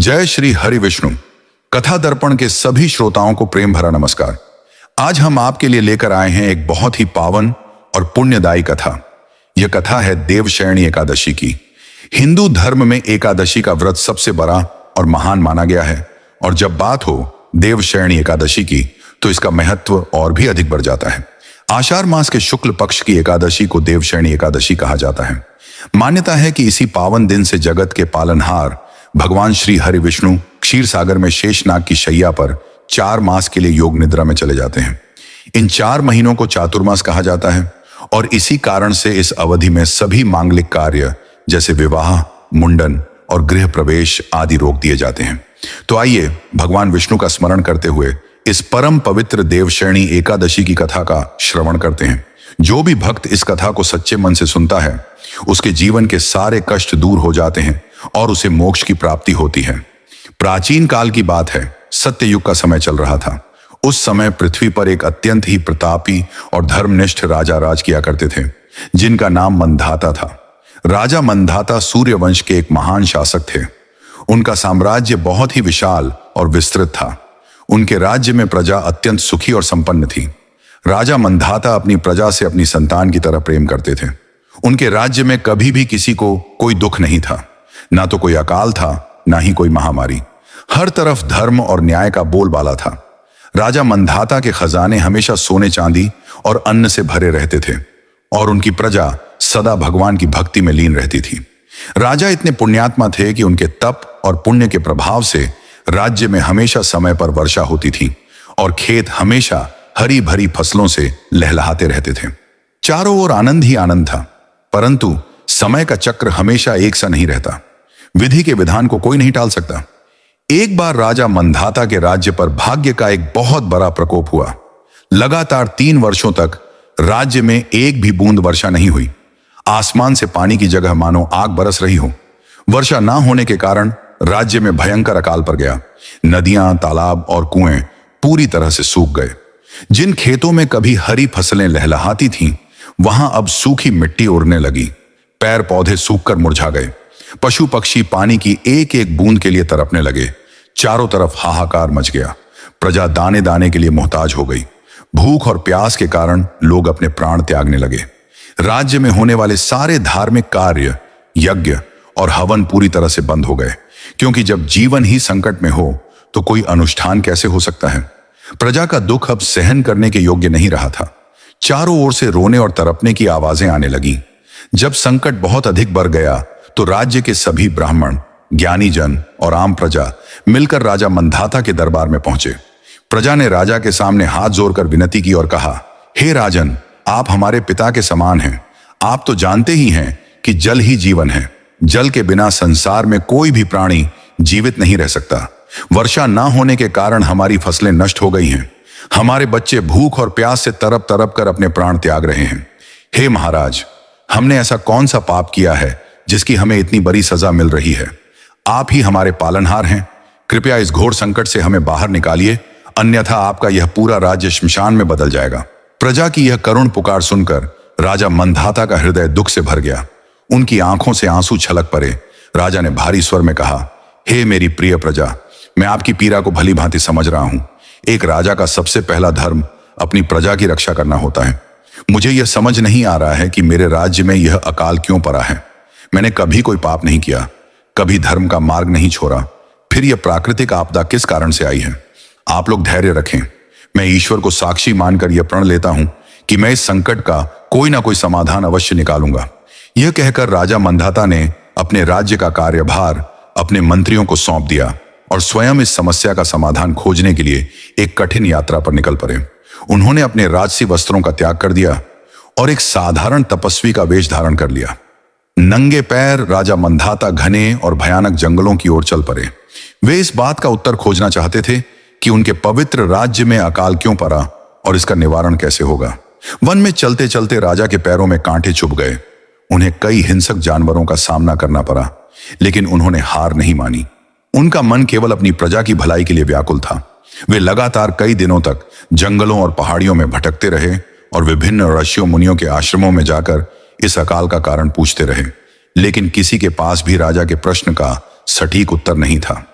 जय श्री हरि विष्णु। कथा दर्पण के सभी श्रोताओं को प्रेम भरा नमस्कार। आज हम आपके लिए लेकर आए हैं एक बहुत ही पावन और पुण्यदायी कथा। यह कथा है देवशयनी एकादशी की। हिंदू धर्म में एकादशी का व्रत सबसे बड़ा और महान माना गया है, और जब बात हो देवशयनी एकादशी की तो इसका महत्व और भी अधिक बढ़ जाता है। आषाढ़ मास के शुक्ल पक्ष की एकादशी को देवशयनी एकादशी कहा जाता है। मान्यता है कि इसी पावन दिन से जगत के पालनहार भगवान श्री हरि विष्णु क्षीर सागर में शेषनाग की शैया पर 4 मास के लिए योग निद्रा में चले जाते हैं। इन 4 महीनों को चातुर्मास कहा जाता है, और इसी कारण से इस अवधि में सभी मांगलिक कार्य जैसे विवाह, मुंडन और गृह प्रवेश आदि रोक दिए जाते हैं। तो आइए भगवान विष्णु का स्मरण करते हुए इस परम पवित्र देवशयनी एकादशी की कथा का श्रवण करते हैं। जो भी भक्त इस कथा को सच्चे मन से सुनता है, उसके जीवन के सारे कष्ट दूर हो जाते हैं और उसे मोक्ष की प्राप्ति होती है। प्राचीन काल की बात है, सत्ययुग का समय चल रहा था। उस समय पृथ्वी पर एक अत्यंत ही प्रतापी और धर्मनिष्ठ राजा राज किया करते थे, जिनका नाम मंधाता था। राजा मंधाता सूर्यवंश के एक महान शासक थे। उनका साम्राज्य बहुत ही विशाल और विस्तृत था। उनके राज्य में प्रजा अत्यंत सुखी और संपन्न थी। राजा मंधाता अपनी प्रजा से अपनी संतान की तरह प्रेम करते थे। उनके राज्य में कभी भी किसी को कोई दुख नहीं था, ना तो कोई अकाल था, ना ही कोई महामारी। हर तरफ धर्म और न्याय का बोलबाला था। राजा मंधाता के खजाने हमेशा सोने चांदी और अन्न से भरे रहते थे, और उनकी प्रजा सदा भगवान की भक्ति में लीन रहती थी। राजा इतने पुण्यात्मा थे कि उनके तप और पुण्य के प्रभाव से राज्य में हमेशा समय पर वर्षा होती थी, और खेत हमेशा हरी भरी फसलों से लहलहाते रहते थे। चारों ओर आनंद ही आनंद था। परंतु समय का चक्र हमेशा एक सा नहीं रहता। विधि के विधान को कोई नहीं टाल सकता। एक बार राजा मंधाता के राज्य पर भाग्य का एक बहुत बड़ा प्रकोप हुआ। लगातार 3 वर्षों तक राज्य में एक भी बूंद वर्षा नहीं हुई। आसमान से पानी की जगह मानो आग बरस रही हो। वर्षा ना होने के कारण राज्य में भयंकर अकाल पड़ गया। नदियां, तालाब और कुएं पूरी तरह से सूख गए। जिन खेतों में कभी हरी फसलें लहलहाती थीं, वहां अब सूखी मिट्टी उड़ने लगी। पैर पौधे सूखकर मुरझा गए। पशु पक्षी पानी की एक एक बूंद के लिए तड़पने लगे। चारों तरफ हाहाकार मच गया। प्रजा दाने दाने के लिए मोहताज हो गई। भूख और प्यास के कारण लोग अपने प्राण त्यागने लगे। राज्य में होने वाले सारे धार्मिक कार्य, यज्ञ और हवन पूरी तरह से बंद हो गए, क्योंकि जब जीवन ही संकट में हो तो कोई अनुष्ठान कैसे हो सकता है। प्रजा का दुख अब सहन करने के योग्य नहीं रहा था। चारों ओर से रोने और तड़पने की आवाजें आने लगी। जब संकट बहुत अधिक बढ़ गया तो राज्य के सभी ब्राह्मण, ज्ञानी जन और आम प्रजा मिलकर राजा मंधाता के दरबार में पहुंचे। प्रजा ने राजा के सामने हाथ जोड़कर विनती की और कहा, हे राजन, आप हमारे पिता के समान हैं। आप तो जानते ही हैं कि जल ही जीवन है। जल के बिना संसार में कोई भी प्राणी जीवित नहीं रह सकता। वर्षा ना होने के कारण हमारी फसलें नष्ट हो गई हैं। हमारे बच्चे भूख और प्यास से तड़प तड़प कर अपने प्राण त्याग रहे हैं। हे महाराज, हमने ऐसा कौन सा पाप किया है जिसकी हमें इतनी बड़ी सजा मिल रही है। आप ही हमारे पालनहार हैं। कृपया इस घोर संकट से हमें बाहर निकालिए, अन्यथा आपका यह पूरा राज्य श्मशान में बदल जाएगा। प्रजा की यह करुण पुकार सुनकर राजा मंधाता का हृदय दुख से भर गया। उनकी आंखों से आंसू छलक पड़े। राजा ने भारी स्वर में कहा, हे मेरी प्रिय प्रजा, मैं आपकी पीड़ा को भली भांति समझ रहा हूं। एक राजा का सबसे पहला धर्म अपनी प्रजा की रक्षा करना होता है। मुझे यह समझ नहीं आ रहा है कि मेरे राज्य में यह अकाल क्यों पड़ा है। मैंने कभी कोई पाप नहीं किया, कभी धर्म का मार्ग नहीं छोड़ा। फिर यह प्राकृतिक आपदा किस कारण से आई है। आप लोग धैर्य रखें। मैं ईश्वर को साक्षी मानकर यह प्रण लेता हूं कि मैं इस संकट का कोई ना कोई समाधान अवश्य निकालूंगा। यह कहकर राजा मंधाता ने अपने राज्य का कार्यभार अपने मंत्रियों को सौंप दिया और स्वयं इस समस्या का समाधान खोजने के लिए एक कठिन यात्रा पर निकल पड़े। उन्होंने अपने राजसी वस्त्रों का त्याग कर दिया और एक साधारण तपस्वी का वेश धारण कर लिया। नंगे पैर राजा मंधाता घने और भयानक जंगलों की ओर चल पड़े। वे इस बात का उत्तर खोजना चाहते थे कि उनके पवित्र राज्य में अकाल क्यों पड़ा और इसका निवारण कैसे होगा। वन में चलते चलते राजा के पैरों में कांटे चुभ गए। उन्हें कई हिंसक जानवरों का सामना करना पड़ा, लेकिन उन्होंने हार नहीं मानी। उनका मन केवल अपनी प्रजा की भलाई के लिए व्याकुल था। वे लगातार कई दिनों तक जंगलों और पहाड़ियों में भटकते रहे और विभिन्न ऋषियों मुनियों के आश्रमों में जाकर इस अकाल का कारण पूछते रहे, लेकिन किसी के पास भी राजा के प्रश्न का सटीक उत्तर नहीं था।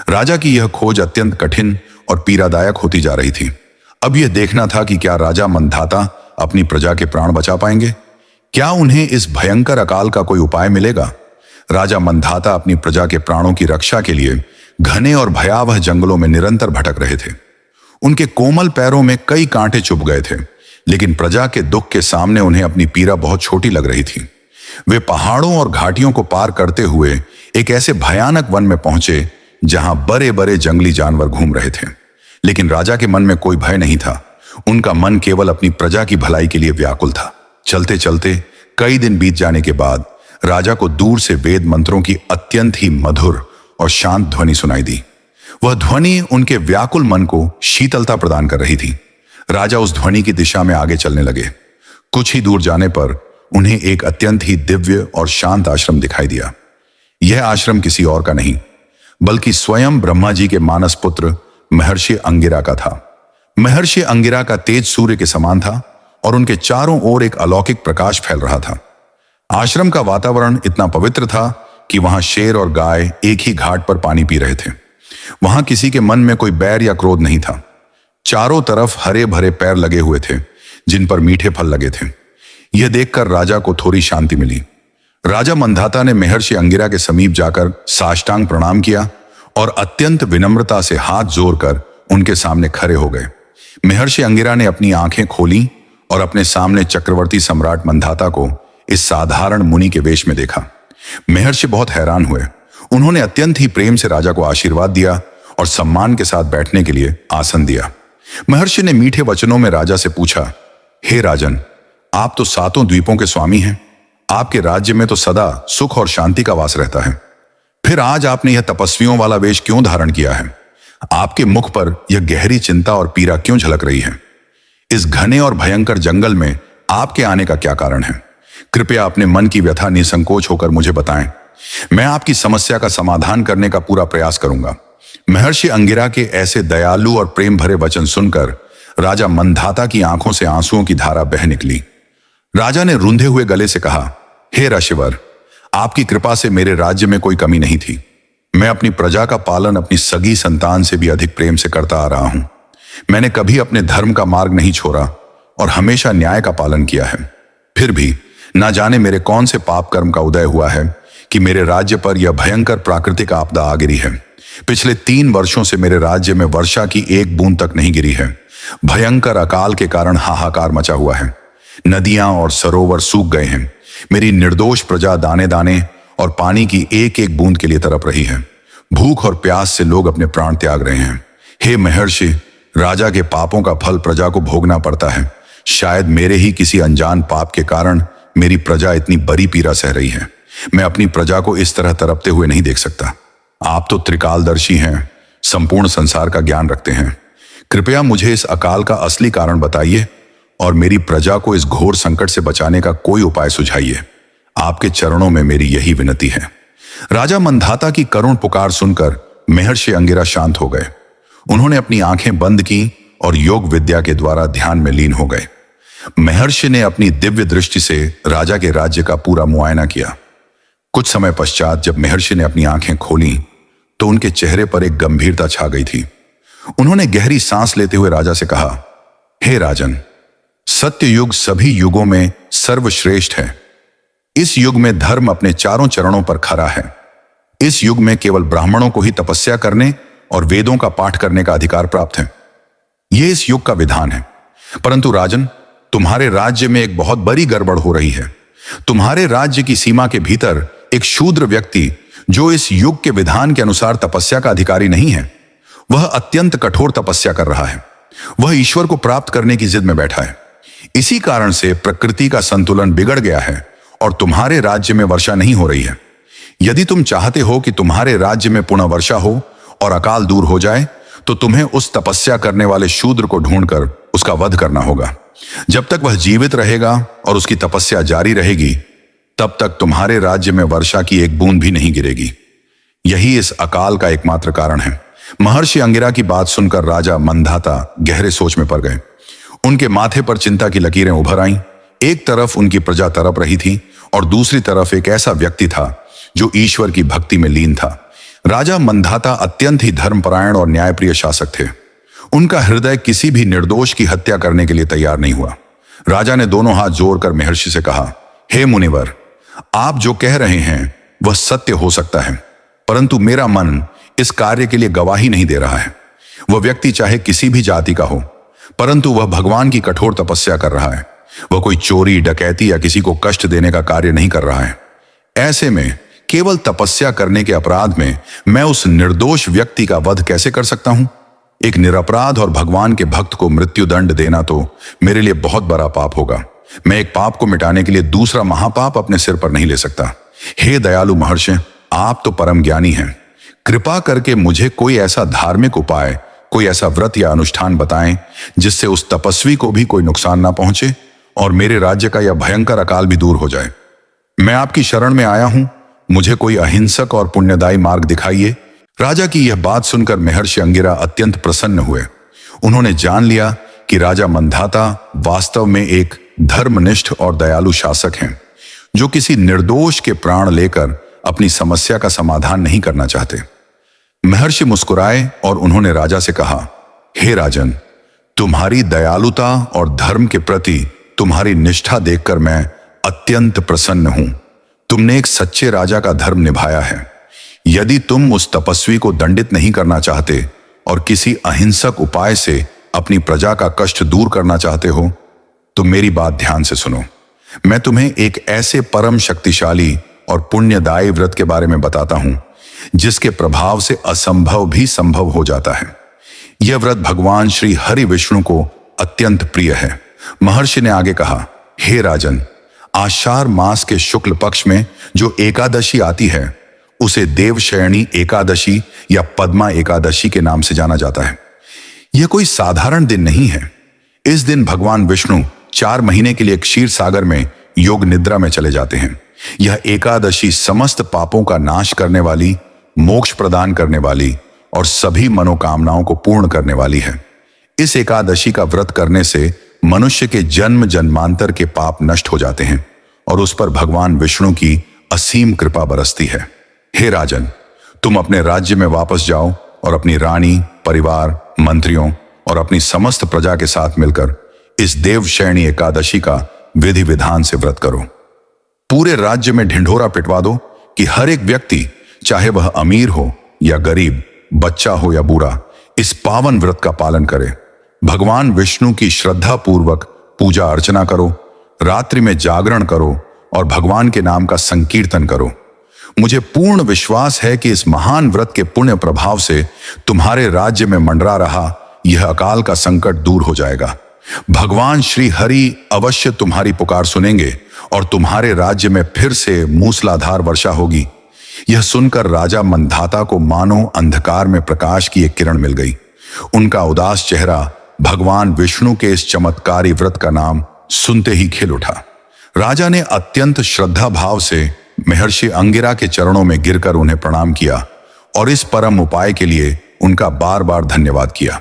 राजा की यह खोज अत्यंत कठिन और पीड़ादायक होती जा रही थी। अब यह देखना था कि क्या राजा मंधाता अपनी प्रजा के प्राण बचा पाएंगे। क्या उन्हें इस भयंकर अकाल का कोई उपाय मिलेगा। राजा मंधाता अपनी प्रजा के प्राणों की रक्षा के लिए घने और भयावह जंगलों में निरंतर भटक रहे थे। उनके कोमल पैरों में कई कांटे चुभ गए थे, लेकिन प्रजा के दुख के सामने उन्हें अपनी पीड़ा बहुत छोटी लग रही थी। वे पहाड़ों और घाटियों को पार करते हुए एक ऐसे भयानक वन में पहुंचे जहां बड़े बड़े जंगली जानवर घूम रहे थे, लेकिन राजा के मन में कोई भय नहीं था। उनका मन केवल अपनी प्रजा की भलाई के लिए व्याकुल था। चलते चलते कई दिन बीत जाने के बाद राजा को दूर से वेद मंत्रों की अत्यंत ही मधुर और शांत ध्वनि सुनाई दी। वह ध्वनि उनके व्याकुल मन को शीतलता प्रदान कर रही थी। राजा उस ध्वनि की दिशा में आगे चलने लगे। कुछ ही दूर जाने पर उन्हें एक अत्यंत ही दिव्य और शांत आश्रम दिखाई दिया। यह आश्रम किसी और का नहीं बल्कि स्वयं ब्रह्मा जी के मानस पुत्र महर्षि अंगिरा का था। महर्षि अंगिरा का तेज सूर्य के समान था और उनके चारों ओर एक अलौकिक प्रकाश फैल रहा था। आश्रम का वातावरण इतना पवित्र था कि वहां शेर और गाय एक ही घाट पर पानी पी रहे थे। वहां किसी के मन में कोई बैर या क्रोध नहीं था। चारों तरफ हरे भरे पेड़ लगे हुए थे जिन पर मीठे फल लगे थे। यह देखकर राजा को थोड़ी शांति मिली। राजा मंधाता ने महर्षि अंगिरा के समीप जाकर साष्टांग प्रणाम किया और अत्यंत विनम्रता से हाथ जोड़कर उनके सामने खड़े हो गए। महर्षि अंगिरा ने अपनी आंखें खोली और अपने सामने चक्रवर्ती सम्राट मंधाता को इस साधारण मुनि के वेश में देखा। महर्षि बहुत हैरान हुए। उन्होंने अत्यंत ही प्रेम से राजा को आशीर्वाद दिया और सम्मान के साथ बैठने के लिए आसन दिया। महर्षि ने मीठे वचनों में राजा से पूछा, हे राजन, आप तो सातों द्वीपों के स्वामी हैं। आपके राज्य में तो सदा सुख और शांति का वास रहता है। फिर आज आपने यह तपस्वियों वाला वेश क्यों धारण किया है। आपके मुख पर यह गहरी चिंता और पीड़ा क्यों झलक रही है। इस घने और भयंकर जंगल में आपके आने का क्या कारण है। कृपया अपने मन की व्यथा निसंकोच होकर मुझे बताएं। मैं आपकी समस्या का समाधान करने का पूरा प्रयास करूंगा। महर्षि अंगिरा के ऐसे दयालु और प्रेम भरे वचन सुनकर राजा मंधाता की आंखों से आंसुओं की धारा बह निकली। राजा ने रूंधे हुए गले से कहा, हे ऋषिवर, आपकी कृपा से मेरे राज्य में कोई कमी नहीं थी। मैं अपनी प्रजा का पालन अपनी सगी संतान से भी अधिक प्रेम से करता आ रहा हूं। मैंने कभी अपने धर्म का मार्ग नहीं छोड़ा और हमेशा न्याय का पालन किया है। फिर भी ना जाने मेरे कौन से पाप कर्म का उदय हुआ है कि मेरे राज्य पर यह भयंकर प्राकृतिक आपदा आ गिरी है। पिछले 3 वर्षों से मेरे राज्य में वर्षा की एक बूंद तक नहीं गिरी है। भयंकर अकाल के कारण हाहाकार मचा हुआ है। नदियां और सरोवर सूख गए हैं। मेरी निर्दोष प्रजा दाने दाने और पानी की एक एक बूंद के लिए तड़प रही है। भूख और प्यास से लोग अपने प्राण त्याग रहे हैं। हे महर्षि, राजा के पापों का फल प्रजा को भोगना पड़ता है। शायद मेरे ही किसी अनजान पाप के कारण मेरी प्रजा इतनी बड़ी पीड़ा सह रही है। मैं अपनी प्रजा को इस तरह तड़पते हुए नहीं देख सकता। आप तो त्रिकालदर्शी हैं, संपूर्ण संसार का ज्ञान रखते हैं। कृपया मुझे इस अकाल का असली कारण बताइए और मेरी प्रजा को इस घोर संकट से बचाने का कोई उपाय सुझाइए। आपके चरणों में मेरी यही विनती है। राजा मंधाता की करुण पुकार सुनकर महर्षि अंगिरा शांत हो गए। उन्होंने अपनी आंखें बंद की और योग विद्या के द्वारा ध्यान में लीन हो गए। महर्षि ने अपनी दिव्य दृष्टि से राजा के राज्य का पूरा मुआयना किया। कुछ समय पश्चात जब महर्षि ने अपनी आंखें खोली तो उनके चेहरे पर एक गंभीरता छा गई थी। उन्होंने गहरी सांस लेते हुए राजा से कहा, हे राजन, सत्य युग सभी युगों में सर्वश्रेष्ठ है। इस युग में धर्म अपने चारों चरणों पर खड़ा है। इस युग में केवल ब्राह्मणों को ही तपस्या करने और वेदों का पाठ करने का अधिकार प्राप्त है। यह इस युग का विधान है। परंतु राजन, तुम्हारे राज्य में एक बहुत बड़ी गड़बड़ हो रही है। तुम्हारे राज्य की सीमा के भीतर एक शूद्र व्यक्ति जो इस युग के विधान के अनुसार तपस्या का अधिकारी नहीं है, वह अत्यंत कठोर तपस्या कर रहा है। वह ईश्वर को प्राप्त करने की जिद में बैठा है। इसी कारण से प्रकृति का संतुलन बिगड़ गया है और तुम्हारे राज्य में वर्षा नहीं हो रही है। यदि तुम चाहते हो कि तुम्हारे राज्य में पुनः वर्षा हो और अकाल दूर हो जाए, तो तुम्हें उस तपस्या करने वाले शूद्र को ढूंढकर उसका वध करना होगा। जब तक वह जीवित रहेगा और उसकी तपस्या जारी रहेगी, तब तक तुम्हारे राज्य में वर्षा की एक बूंद भी नहीं गिरेगी। यही इस अकाल का एकमात्र कारण है। महर्षि अंगिरा की बात सुनकर राजा मंधाता गहरे सोच में पड़ गए। उनके माथे पर चिंता की लकीरें उभर आईं। एक तरफ उनकी प्रजा तड़प रही थी और दूसरी तरफ एक ऐसा व्यक्ति था जो ईश्वर की भक्ति में लीन था। राजा मंधाता अत्यंत ही धर्मपरायण और न्यायप्रिय शासक थे। उनका हृदय किसी भी निर्दोष की हत्या करने के लिए तैयार नहीं हुआ। राजा ने दोनों हाथ जोड़कर महर्षि से कहा, हे मुनिवर, आप जो कह रहे हैं वह सत्य हो सकता है, परंतु मेरा मन इस कार्य के लिए गवाही नहीं दे रहा है। वह व्यक्ति चाहे किसी भी जाति का हो, परंतु वह भगवान की कठोर तपस्या कर रहा है। वह कोई चोरी, डकैती या किसी को कष्ट देने का कार्य नहीं कर रहा है। ऐसे में केवल तपस्या करने के अपराध में मैं उस निर्दोष व्यक्ति का वध कैसे कर सकता हूं? एक निरपराध और भगवान के भक्त को मृत्युदंड देना तो मेरे लिए बहुत बड़ा पाप होगा। मैं एक पाप को मिटाने के लिए दूसरा महापाप अपने सिर पर नहीं ले सकता। हे दयालु महर्षि, आप तो परम ज्ञानी हैं। कृपा करके मुझे कोई ऐसा धार्मिक उपाय, कोई ऐसा व्रत या अनुष्ठान बताएं जिससे उस तपस्वी को भी कोई नुकसान ना पहुंचे और मेरे राज्य का यह भयंकर अकाल भी दूर हो जाए। मैं आपकी शरण में आया हूं, मुझे कोई अहिंसक और पुण्यदायी मार्ग दिखाइए। राजा की यह बात सुनकर महर्षि अंगिरा अत्यंत प्रसन्न हुए। उन्होंने जान लिया कि राजा मंधाता वास्तव में एक धर्मनिष्ठ और दयालु शासक हैं, जो किसी निर्दोष के प्राण लेकर अपनी समस्या का समाधान नहीं करना चाहते। महर्षि मुस्कुराए और उन्होंने राजा से कहा, हे राजन, तुम्हारी दयालुता और धर्म के प्रति तुम्हारी निष्ठा देखकर मैं अत्यंत प्रसन्न हूं। तुमने एक सच्चे राजा का धर्म निभाया है। यदि तुम उस तपस्वी को दंडित नहीं करना चाहते और किसी अहिंसक उपाय से अपनी प्रजा का कष्ट दूर करना चाहते हो, तो मेरी बात ध्यान से सुनो। मैं तुम्हें एक ऐसे परम शक्तिशाली और पुण्यदायी व्रत के बारे में बताता हूं, जिसके प्रभाव से असंभव भी संभव हो जाता है। यह व्रत भगवान श्री हरि विष्णु को अत्यंत प्रिय है। महर्षि ने आगे कहा, हे राजन, आषाढ़ मास के शुक्ल पक्ष में जो एकादशी आती है, उसे देवशयनी एकादशी या पद्मा एकादशी के नाम से जाना जाता है। यह कोई साधारण दिन नहीं है। इस दिन भगवान विष्णु 4 महीने के लिए क्षीर सागर में योग निद्रा में चले जाते हैं। यह एकादशी समस्त पापों का नाश करने वाली, मोक्ष प्रदान करने वाली और सभी मनोकामनाओं को पूर्ण करने वाली है। इस एकादशी का व्रत करने से मनुष्य के जन्म जन्मांतर के पाप नष्ट हो जाते हैं और उस पर भगवान विष्णु की असीम कृपा बरसती है। हे राजन, तुम अपने राज्य में वापस जाओ और अपनी रानी, परिवार, मंत्रियों और अपनी समस्त प्रजा के साथ मिलकर इस देवशयनी एकादशी का विधि विधान से व्रत करो। पूरे राज्य में ढिंढोरा पिटवा दो कि हर एक व्यक्ति, चाहे वह अमीर हो या गरीब, बच्चा हो या बूढ़ा, इस पावन व्रत का पालन करे। भगवान विष्णु की श्रद्धा पूर्वक पूजा अर्चना करो, रात्रि में जागरण करो और भगवान के नाम का संकीर्तन करो। मुझे पूर्ण विश्वास है कि इस महान व्रत के पुण्य प्रभाव से तुम्हारे राज्य में मंडरा रहा यह अकाल का संकट दूर हो जाएगा। भगवान श्री हरि अवश्य तुम्हारी पुकार सुनेंगे और तुम्हारे राज्य में फिर से मूसलाधार वर्षा होगी। यह सुनकर राजा मंधाता को मानो अंधकार में प्रकाश की एक किरण मिल गई। उनका उदास चेहरा भगवान विष्णु के इस चमत्कारी व्रत का नाम सुनते ही खिल उठा। राजा ने अत्यंत श्रद्धा भाव से महर्षि अंगिरा के चरणों में गिरकर उन्हें प्रणाम किया और इस परम उपाय के लिए उनका बार बार धन्यवाद किया।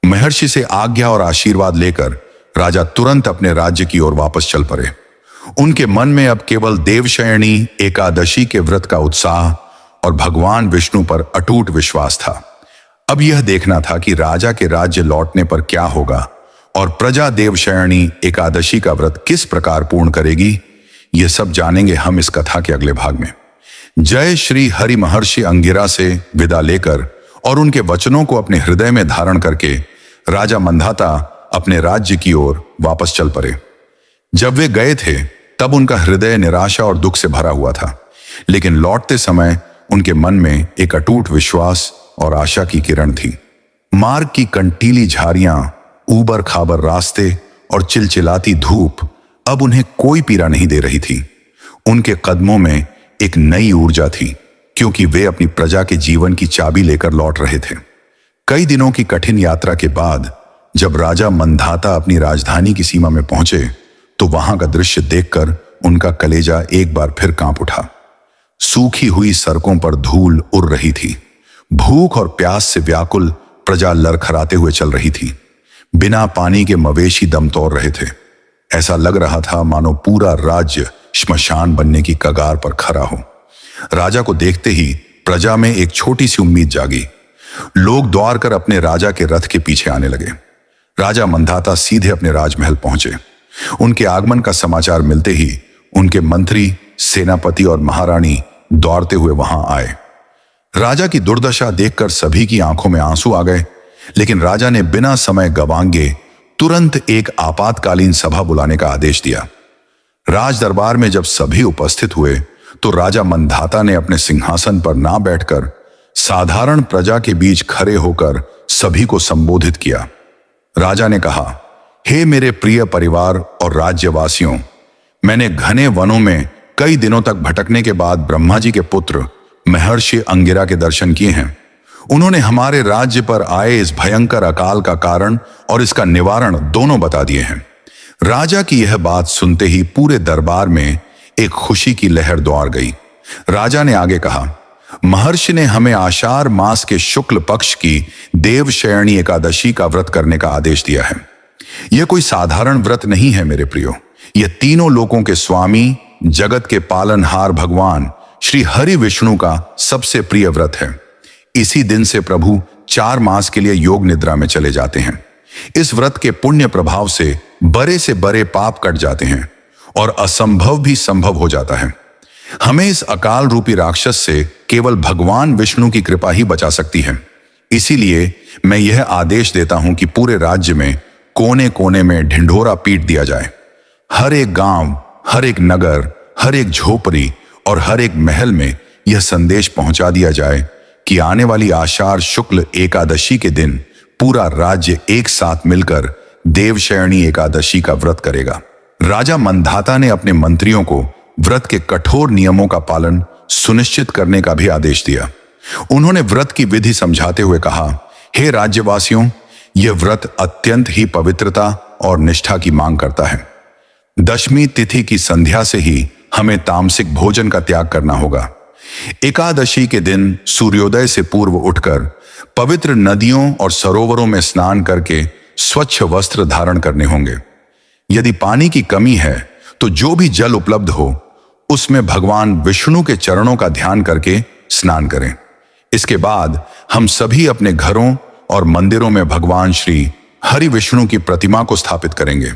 महर्षि से आज्ञा और आशीर्वाद लेकर राजा तुरंत अपने राज्य की ओर वापस चल पड़े। उनके मन में अब केवल देवशयनी एकादशी के व्रत का उत्साह और भगवान विष्णु पर अटूट विश्वास था। अब यह देखना था कि राजा के राज्य लौटने पर क्या होगा और प्रजा देवशयनी एकादशी का व्रत किस प्रकार पूर्ण करेगी। यह सब जानेंगे हम इस कथा के अगले भाग में। जय श्री हरि। महर्षि अंगिरा से विदा लेकर और उनके वचनों को अपने हृदय में धारण करके राजा मंधाता अपने राज्य की ओर वापस चल पड़े। जब वे गए थे तब उनका हृदय निराशा और दुख से भरा हुआ था, लेकिन लौटते समय उनके मन में एक अटूट विश्वास और आशा की किरण थी। मार्ग की कंटीली झाड़ियां, ऊबर खाबर रास्ते और चिलचिलाती धूप अब उन्हें कोई पीड़ा नहीं दे रही थी। उनके कदमों में एक नई ऊर्जा थी, क्योंकि वे अपनी प्रजा के जीवन की चाबी लेकर लौट रहे थे। कई दिनों की कठिन यात्रा के बाद जब राजा मंधाता अपनी राजधानी की सीमा में पहुंचे तो वहां का दृश्य देखकर उनका कलेजा एक बार फिर कांप उठा। सूखी हुई सड़कों पर धूल उड़ रही थी। भूख और प्यास से व्याकुल प्रजा लड़खड़ाते हुए चल रही थी। बिना पानी के मवेशी दम तोड़ रहे थे। ऐसा लग रहा था मानो पूरा राज्य श्मशान बनने की कगार पर खड़ा हो। राजा को देखते ही प्रजा में एक छोटी सी उम्मीद जागी। लोग दौड़ कर अपने राजा के रथ के पीछे आने लगे। राजा मंधाता सीधे अपने राजमहल पहुंचे। उनके आगमन का समाचार मिलते ही उनके मंत्री, सेनापति और महारानी दौड़ते हुए वहां आए। राजा की दुर्दशा देखकर सभी की आंखों में आंसू आ गए, लेकिन राजा ने बिना समय गंवाए तुरंत एक आपातकालीन सभा बुलाने का आदेश दिया। राज दरबार में जब सभी उपस्थित हुए तो राजा मंधाता ने अपने सिंहासन पर ना बैठकर साधारण प्रजा के बीच खड़े होकर सभी को संबोधित किया। राजा ने कहा, हे मेरे प्रिय परिवार और राज्यवासियों, मैंने घने वनों में कई दिनों तक भटकने के बाद ब्रह्मा जी के पुत्र महर्षि अंगिरा के दर्शन किए हैं। उन्होंने हमारे राज्य पर आए इस भयंकर अकाल का कारण और इसका निवारण दोनों बता दिए हैं। राजा की यह बात सुनते ही पूरे दरबार में एक खुशी की लहर दौड़ गई। राजा ने आगे कहा, महर्षि ने हमें आषाढ़ मास के शुक्ल पक्ष की देवशयनी एकादशी का व्रत करने का आदेश दिया है। यह कोई साधारण व्रत नहीं है मेरे प्रियो, यह तीनों लोकों के स्वामी, जगत के पालनहार भगवान श्री हरि विष्णु का सबसे प्रिय व्रत है। इसी दिन से प्रभु 4 मास के लिए योग निद्रा में चले जाते हैं। इस व्रत के पुण्य प्रभाव से बड़े पाप कट जाते हैं और असंभव भी संभव हो जाता है। हमें इस अकाल रूपी राक्षस से केवल भगवान विष्णु की कृपा ही बचा सकती है। इसीलिए मैं यह आदेश देता हूं कि पूरे राज्य में कोने कोने में ढिंढोरा पीट दिया जाए। हर एक गांव, हर एक नगर, हर एक झोपड़ी और हर एक महल में यह संदेश पहुंचा दिया जाए कि आने वाली आषाढ़ शुक्ल एकादशी के दिन पूरा राज्य एक साथ मिलकर देवशयनी एकादशी का व्रत करेगा। राजा मंधाता ने अपने मंत्रियों को व्रत के कठोर नियमों का पालन सुनिश्चित करने का भी आदेश दिया। उन्होंने व्रत की विधि समझाते हुए कहा, हे राज्यवासियों, यह व्रत अत्यंत ही पवित्रता और निष्ठा की मांग करता है। दशमी तिथि की संध्या से ही हमें तामसिक भोजन का त्याग करना होगा। एकादशी के दिन सूर्योदय से पूर्व उठकर पवित्र नदियों और सरोवरों में स्नान करके स्वच्छ वस्त्र धारण करने होंगे। यदि पानी की कमी है तो जो भी जल उपलब्ध हो उसमें भगवान विष्णु के चरणों का ध्यान करके स्नान करें। इसके बाद हम सभी अपने घरों और मंदिरों में भगवान श्री हरि विष्णु की प्रतिमा को स्थापित करेंगे।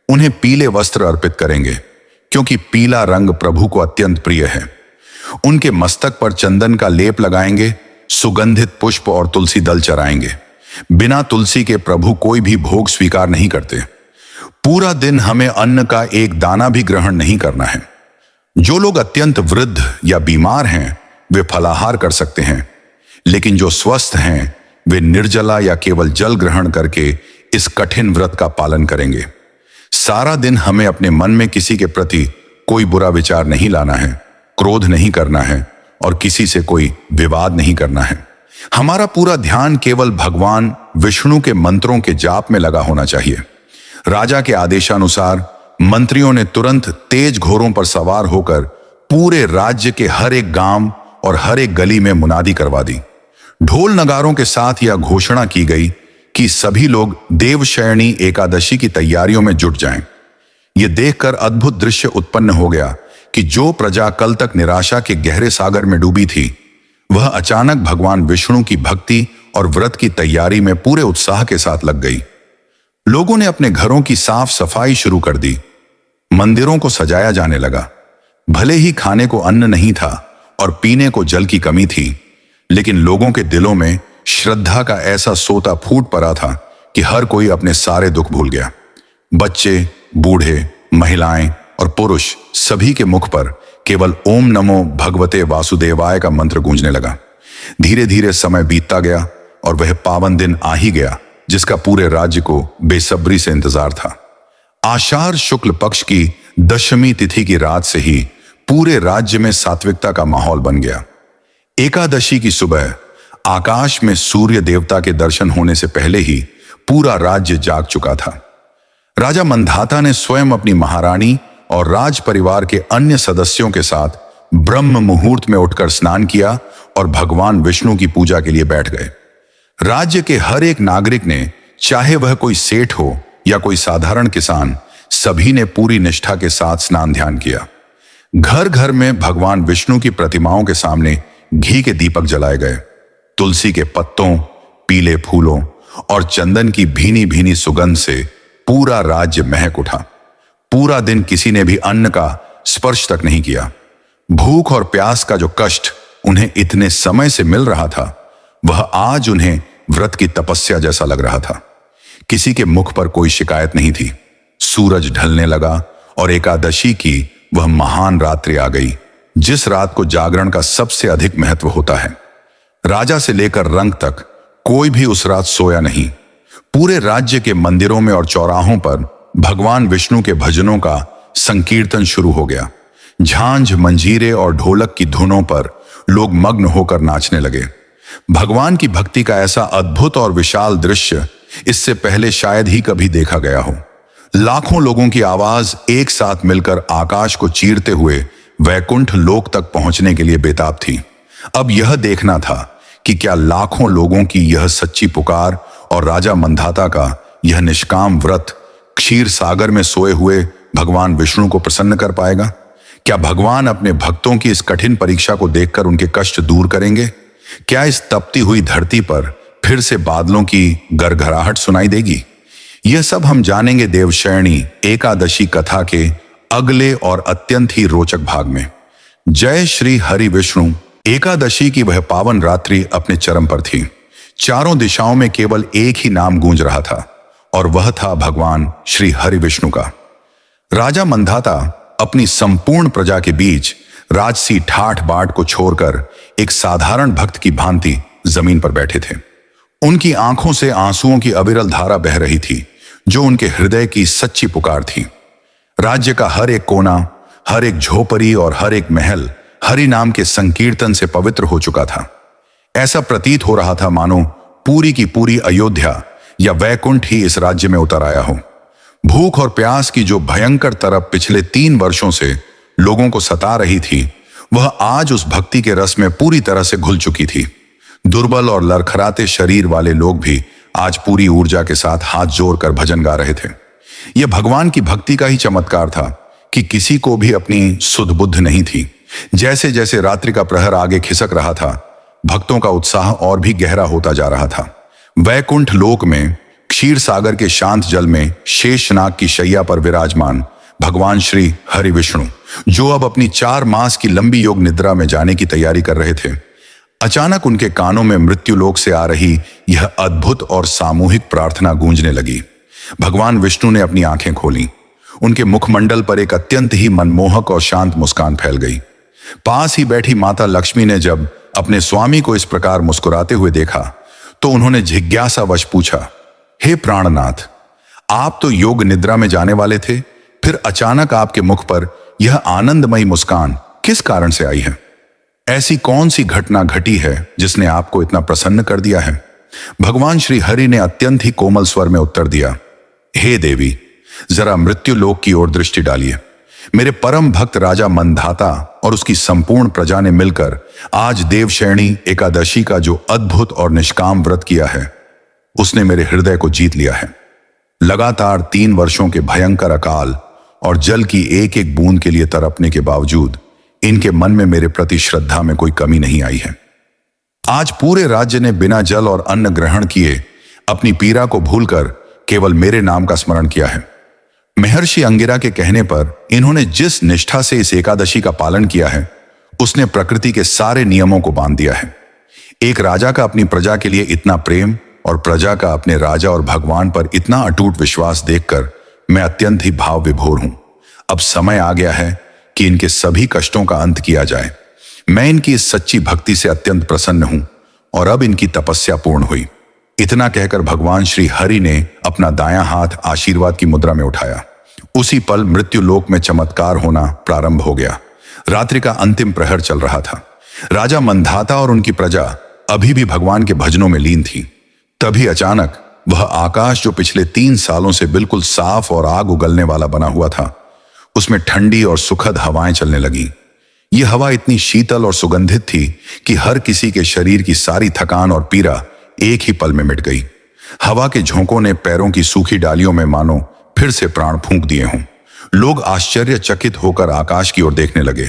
उन्हें पीले वस्त्र अर्पित करेंगे क्योंकि पीला रंग प्रभु को अत्यंत प्रिय है। उनके मस्तक पर चंदन का लेप लगाएंगे, सुगंधित पुष्प और तुलसी दल चढ़ाएंगे। बिना तुलसी के प्रभु कोई भी भोग स्वीकार नहीं करते। पूरा दिन हमें अन्न का एक दाना भी ग्रहण नहीं करना है। जो लोग अत्यंत वृद्ध या बीमार हैं वे फलाहार कर सकते हैं, लेकिन जो स्वस्थ हैं वे निर्जला या केवल जल ग्रहण करके इस कठिन व्रत का पालन करेंगे। सारा दिन हमें अपने मन में किसी के प्रति कोई बुरा विचार नहीं लाना है, क्रोध नहीं करना है और किसी से कोई विवाद नहीं करना है। हमारा पूरा ध्यान केवल भगवान विष्णु के मंत्रों के जाप में लगा होना चाहिए। राजा के आदेशानुसार मंत्रियों ने तुरंत तेज घोड़ों पर सवार होकर पूरे राज्य के हर एक गांव और हर एक गली में मुनादी करवा दी। ढोल नगारों के साथ यह घोषणा की गई कि सभी लोग देवशयनी एकादशी की तैयारियों में जुट जाएं। यह देखकर अद्भुत दृश्य उत्पन्न हो गया कि जो प्रजा कल तक निराशा के गहरे सागर में डूबी थी, वह अचानक भगवान विष्णु की भक्ति और व्रत की तैयारी में पूरे उत्साह के साथ लग गई। लोगों ने अपने घरों की साफ सफाई शुरू कर दी। मंदिरों को सजाया जाने लगा। भले ही खाने को अन्न नहीं था और पीने को जल की कमी थी, लेकिन लोगों के दिलों में श्रद्धा का ऐसा सोता फूट पड़ा था कि हर कोई अपने सारे दुख भूल गया। बच्चे, बूढ़े, महिलाएं और पुरुष सभी के मुख पर केवल ओम नमो भगवते वासुदेवाय का मंत्र गूंजने लगा। धीरे धीरे समय बीतता गया और वह पावन दिन आ ही गया जिसका पूरे राज्य को बेसब्री से इंतजार था। आषाढ़ शुक्ल पक्ष की दशमी तिथि की रात से ही पूरे राज्य में सात्विकता का माहौल बन गया। एकादशी की सुबह आकाश में सूर्य देवता के दर्शन होने से पहले ही पूरा राज्य जाग चुका था। राजा मंधाता ने स्वयं अपनी महारानी और राज परिवार के अन्य सदस्यों के साथ ब्रह्म मुहूर्त में उठकर स्नान किया और भगवान विष्णु की पूजा के लिए बैठ गए। राज्य के हर एक नागरिक ने, चाहे वह कोई सेठ हो या कोई साधारण किसान, सभी ने पूरी निष्ठा के साथ स्नान ध्यान किया। घर घर में भगवान विष्णु की प्रतिमाओं के सामने घी के दीपक जलाए गए। तुलसी के पत्तों, पीले फूलों और चंदन की भीनी भीनी सुगंध से पूरा राज्य महक उठा। पूरा दिन किसी ने भी अन्न का स्पर्श तक नहीं किया। भूख और प्यास का जो कष्ट उन्हें इतने समय से मिल रहा था, वह आज उन्हें व्रत की तपस्या जैसा लग रहा था। किसी के मुख पर कोई शिकायत नहीं थी। सूरज ढलने लगा और एकादशी की वह महान रात्रि आ गई, जिस रात को जागरण का सबसे अधिक महत्व होता है। राजा से लेकर रंक तक कोई भी उस रात सोया नहीं। पूरे राज्य के मंदिरों में और चौराहों पर भगवान विष्णु के भजनों का संकीर्तन शुरू हो गया। झांझ, मंजीरे और ढोलक की धुनों पर लोग मग्न होकर नाचने लगे। भगवान की भक्ति का ऐसा अद्भुत और विशाल दृश्य इससे पहले शायद ही कभी देखा गया हो। लाखों लोगों की आवाज एक साथ मिलकर आकाश को चीरते हुए वैकुंठ लोक तक पहुंचने के लिए बेताब थी। अब यह देखना था कि क्या लाखों लोगों की यह सच्ची पुकार और राजा मंधाता का यह निष्काम व्रत क्षीर सागर में सोए हुए भगवान विष्णु को प्रसन्न कर पाएगा। क्या भगवान अपने भक्तों की इस कठिन परीक्षा को देखकर उनके कष्ट दूर करेंगे? क्या इस तपती हुई धरती पर फिर से बादलों की गरगराहट सुनाई देगी? यह सब हम जानेंगे देवशयनी एकादशी कथा के अगले और अत्यंत ही रोचक भाग में। जय श्री हरि विष्णु। एकादशी की वह पावन रात्रि अपने चरम पर थी। चारों दिशाओं में केवल एक ही नाम गूंज रहा था और वह था भगवान श्री हरि विष्णु का। राजा मंधाता अपनी संपूर्ण प्रजा के बीच राजसी ठाठ बाट को छोड़कर एक साधारण भक्त की भांति जमीन पर बैठे थे। उनकी आंखों से आंसुओं की अविरल धारा बह रही थी, जो उनके हृदय की सच्ची पुकार थी। राज्य का हर एक कोना, हर एक झोपड़ी और हर एक महल हरि नाम के संकीर्तन से पवित्र हो चुका था। ऐसा प्रतीत हो रहा था मानो पूरी की पूरी अयोध्या या वैकुंठ ही इस राज्य में उतर आया हो। भूख और प्यास की जो भयंकर तरफ पिछले 3 वर्षों से लोगों को सता रही थी, वह आज उस भक्ति के रस में पूरी तरह से घुल चुकी थी। दुर्बल और लड़खड़ाते शरीर वाले लोग भी आज पूरी ऊर्जा के साथ हाथ जोड़कर भजन गा रहे थे। यह भगवान की भक्ति का ही चमत्कार था कि किसी को भी अपनी सुध बुद्ध नहीं थी। जैसे जैसे रात्रि का प्रहर आगे खिसक रहा था, भक्तों का उत्साह और भी गहरा होता जा रहा था। वैकुंठ लोक में क्षीर सागर के शांत जल में शेषनाग की शैया पर विराजमान भगवान श्री हरि विष्णु, जो अब अपनी 4 मास की लंबी योग निद्रा में जाने की तैयारी कर रहे थे, अचानक उनके कानों में मृत्यु लोक से आ रही यह अद्भुत और सामूहिक प्रार्थना गूंजने लगी। भगवान विष्णु ने अपनी आंखें खोली। उनके मुखमंडल पर एक अत्यंत ही मनमोहक और शांत मुस्कान फैल गई। पास ही बैठी माता लक्ष्मी ने जब अपने स्वामी को इस प्रकार मुस्कुराते हुए देखा, तो उन्होंने जिज्ञासावश पूछा, हे प्राणनाथ, आप तो योग निद्रा में जाने वाले थे, फिर अचानक आपके मुख पर यह आनंदमयी मुस्कान किस कारण से आई है? ऐसी कौन सी घटना घटी है जिसने आपको इतना प्रसन्न कर दिया है? भगवान श्री हरि ने अत्यंत ही कोमल स्वर में उत्तर दिया, हे देवी, जरा मृत्यु लोक की ओर दृष्टि डालिए। मेरे परम भक्त राजा मंधाता और उसकी संपूर्ण प्रजा ने मिलकर आज देवशयनी एकादशी का जो अद्भुत और निष्काम व्रत किया है, उसने मेरे हृदय को जीत लिया है। लगातार 3 वर्षों के भयंकर अकाल और जल की एक एक बूंद के लिए तड़पने के बावजूद इनके मन में मेरे प्रति श्रद्धा में कोई कमी नहीं आई है। आज पूरे राज्य ने बिना जल और अन्न ग्रहण किए अपनी पीड़ा को भूलकर केवल मेरे नाम का स्मरण किया है। महर्षि अंगिरा के कहने पर इन्होंने जिस निष्ठा से इस एकादशी का पालन किया है, उसने प्रकृति के सारे नियमों को बांध दिया है। एक राजा का अपनी प्रजा के लिए इतना प्रेम और प्रजा का अपने राजा और भगवान पर इतना अटूट विश्वास देखकर मैं अत्यंत ही भाव विभोर हूं। अब समय आ गया है कि इनके सभी कष्टों का अंत किया जाए। मैं इनकी इस सच्ची भक्ति से अत्यंत प्रसन्न हूं और अब इनकी तपस्या पूर्ण हुई। इतना कहकर भगवान श्री हरि ने अपना दायां हाथ आशीर्वाद की मुद्रा में उठाया। उसी पल मृत्यु लोक में चमत्कार होना प्रारंभ हो गया। रात्रि का अंतिम प्रहर चल रहा था। राजा मंधाता और उनकी प्रजा अभी भी भगवान के भजनों में लीन थी। तभी अचानक वह आकाश जो पिछले 3 सालों से बिल्कुल साफ और आग उगलने वाला बना हुआ था, उसमें ठंडी और सुखद हवाएं चलने लगी। यह हवा इतनी शीतल और सुगंधित थी कि हर किसी के शरीर की सारी थकान और पीड़ा एक ही पल में मिट गई। हवा के झोंकों ने पैरों की सूखी डालियों में मानो फिर से प्राण फूंक दिए हों। लोग आश्चर्यचकित होकर आकाश की ओर देखने लगे।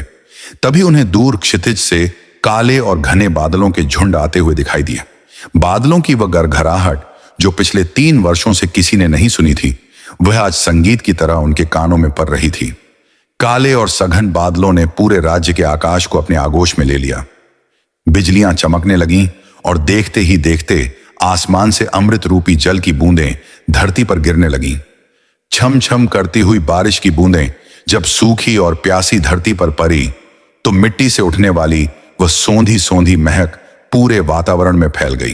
तभी उन्हें दूर क्षितिज से काले और घने बादलों के झुंड आते हुए दिखाई दिए। बादलों की वह गरगराहट जो पिछले 3 वर्षों से किसी ने नहीं सुनी थी, वह आज संगीत की तरह उनके कानों में पड़ रही थी। काले और सघन बादलों ने पूरे राज्य के आकाश को अपने आगोश में ले लिया। बिजलियां चमकने लगीं और देखते ही देखते आसमान से अमृत रूपी जल की बूंदें धरती पर गिरने लगीं। छम छम करती हुई बारिश की बूंदें जब सूखी और प्यासी धरती पर पड़ी तो मिट्टी से उठने वाली वह सोंधी सोंधी महक पूरे वातावरण में फैल गई।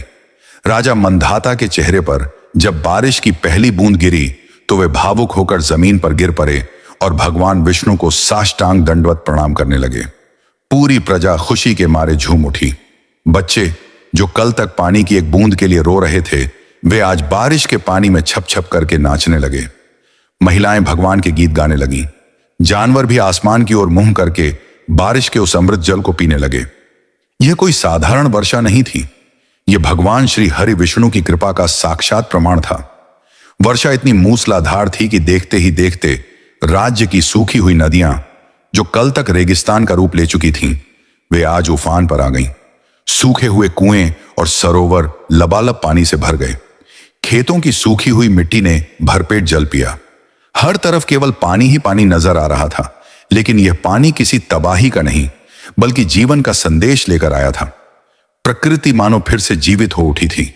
राजा मंधाता के चेहरे पर जब बारिश की पहली बूंद गिरी तो वे भावुक होकर जमीन पर गिर पड़े और भगवान विष्णु को साष्टांग दंडवत प्रणाम करने लगे। पूरी प्रजा खुशी के मारे झूम उठी। बच्चे जो कल तक पानी की एक बूंद के लिए रो रहे थे, वे आज बारिश के पानी में छप छप करके नाचने लगे। महिलाएं भगवान के गीत गाने लगीं। जानवर भी आसमान की ओर मुंह करके बारिश के उस अमृत जल को पीने लगे। यह कोई साधारण वर्षा नहीं थी, यह भगवान श्री हरि विष्णु की कृपा का साक्षात प्रमाण था। वर्षा इतनी मूसलाधार थी कि देखते ही देखते राज्य की सूखी हुई नदियां, जो कल तक रेगिस्तान का रूप ले चुकी थीं, वे आज उफान पर आ गईं। सूखे हुए कुएं और सरोवर लबालब पानी से भर गए। खेतों की सूखी हुई मिट्टी ने भरपेट जल पिया। हर तरफ केवल पानी ही पानी नजर आ रहा था, लेकिन यह पानी किसी तबाही का नहीं, बल्कि जीवन का संदेश लेकर आया था। प्रकृति मानो फिर से जीवित हो उठी थी।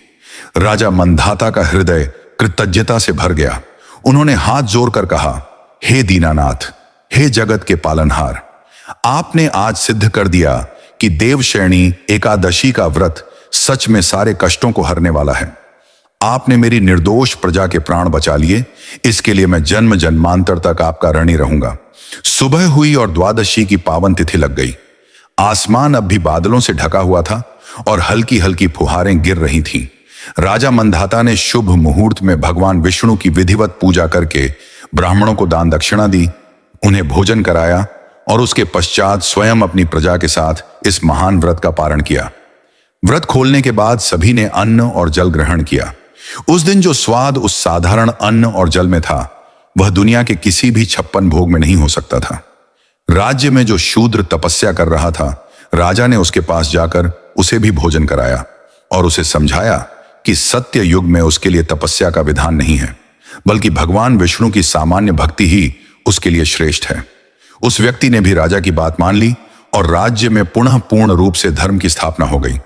राजा मंधाता का हृदय कृतज्ञता से भर गया। उन्होंने हाथ जोड़कर कहा, हे दीनानाथ, हे जगत के पालनहार, आपने आज सिद्ध कर दिया कि देवशयनी एकादशी का व्रत सच में सारे कष्टों को हरने वाला है। आपने मेरी निर्दोष प्रजा के प्राण बचा लिए, इसके लिए मैं जन्म जन्मांतर तक आपका ऋणी रहूंगा। सुबह हुई और द्वादशी की पावन तिथि लग गई। आसमान अब भी बादलों से ढका हुआ था और हल्की हल्की फुहारें गिर रही थीं। राजा मंधाता ने शुभ मुहूर्त में भगवान विष्णु की विधिवत पूजा करके ब्राह्मणों को दान दक्षिणा दी, उन्हें भोजन कराया और उसके पश्चात स्वयं अपनी प्रजा के साथ इस महान व्रत का पारण किया। व्रत खोलने के बाद सभी ने अन्न और जल ग्रहण किया। उस दिन जो स्वाद उस साधारण अन्न और जल में था, वह दुनिया के किसी भी 56 भोग में नहीं हो सकता था। राज्य में जो शूद्र तपस्या कर रहा था, राजा ने उसके पास जाकर उसे भी भोजन कराया और उसे समझाया कि सत्य युग में उसके लिए तपस्या का विधान नहीं है, बल्कि भगवान विष्णु की सामान्य भक्ति ही उसके लिए श्रेष्ठ है। उस व्यक्ति ने भी राजा की बात मान ली और राज्य में पुनः पूर्ण रूप से धर्म की स्थापना हो गई।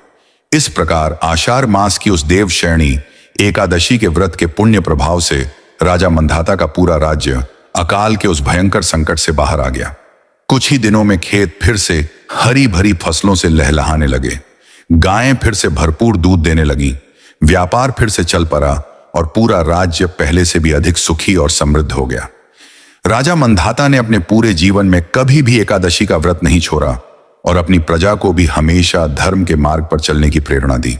इस प्रकार आषाढ़ मास की उस देवशयनी एकादशी के व्रत के पुण्य प्रभाव से राजा मंधाता का पूरा राज्य अकाल के उस भयंकर संकट से बाहर आ गया। कुछ ही दिनों में खेत फिर से हरी भरी फसलों से लहलहाने लगे। गायें फिर से भरपूर दूध देने लगीं। व्यापार फिर से चल पड़ा और पूरा राज्य पहले से भी अधिक सुखी और समृद्ध हो गया। राजा मंधाता ने अपने पूरे जीवन में कभी भी एकादशी का व्रत नहीं छोड़ा और अपनी प्रजा को भी हमेशा धर्म के मार्ग पर चलने की प्रेरणा दी।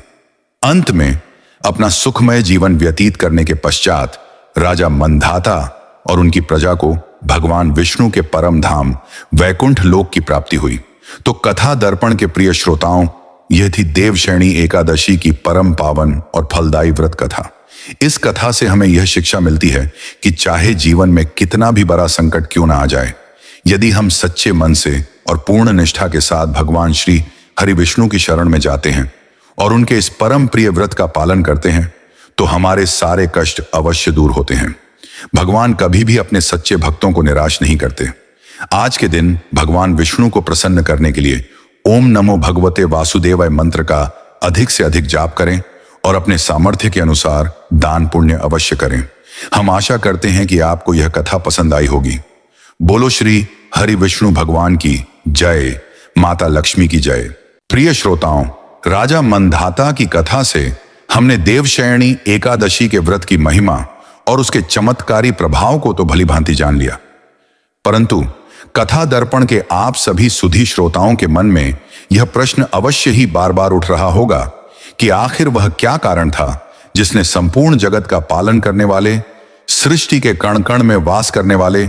अंत में अपना सुखमय जीवन व्यतीत करने के पश्चात राजा मंधाता और उनकी प्रजा को भगवान विष्णु के परम धाम वैकुंठ लोक की प्राप्ति हुई। तो कथा दर्पण के प्रिय श्रोताओं, यह थी देवशयनी एकादशी की परम पावन और फलदायी व्रत कथा। इस कथा से हमें यह शिक्षा मिलती है कि चाहे जीवन में कितना भी बड़ा संकट क्यों ना आ जाए, यदि हम सच्चे मन से और पूर्ण निष्ठा के साथ भगवान श्री हरि विष्णु की शरण में जाते हैं और उनके इस परम प्रिय व्रत का पालन करते हैं, तो हमारे सारे कष्ट अवश्य दूर होते हैं। भगवान कभी भी अपने सच्चे भक्तों को निराश नहीं करते। आज के दिन भगवान विष्णु को प्रसन्न करने के लिए ओम नमो भगवते वासुदेवाय मंत्र का अधिक से अधिक जाप करें और अपने सामर्थ्य के अनुसार दान पुण्य अवश्य करें। हम आशा करते हैं कि आपको यह कथा पसंद आई होगी। बोलो श्री हरि विष्णु भगवान की जय, माता लक्ष्मी की जय। प्रिय श्रोताओं, राजा मंधाता की कथा से हमने देवशयनी एकादशी के व्रत की महिमा और उसके चमत्कारी प्रभाव को तो भली भांति जान लिया, परंतु कथा दर्पण के आप सभी सुधी श्रोताओं के मन में यह प्रश्न अवश्य ही बार बार उठ रहा होगा कि आखिर वह क्या कारण था जिसने संपूर्ण जगत का पालन करने वाले, सृष्टि के कण कण में वास करने वाले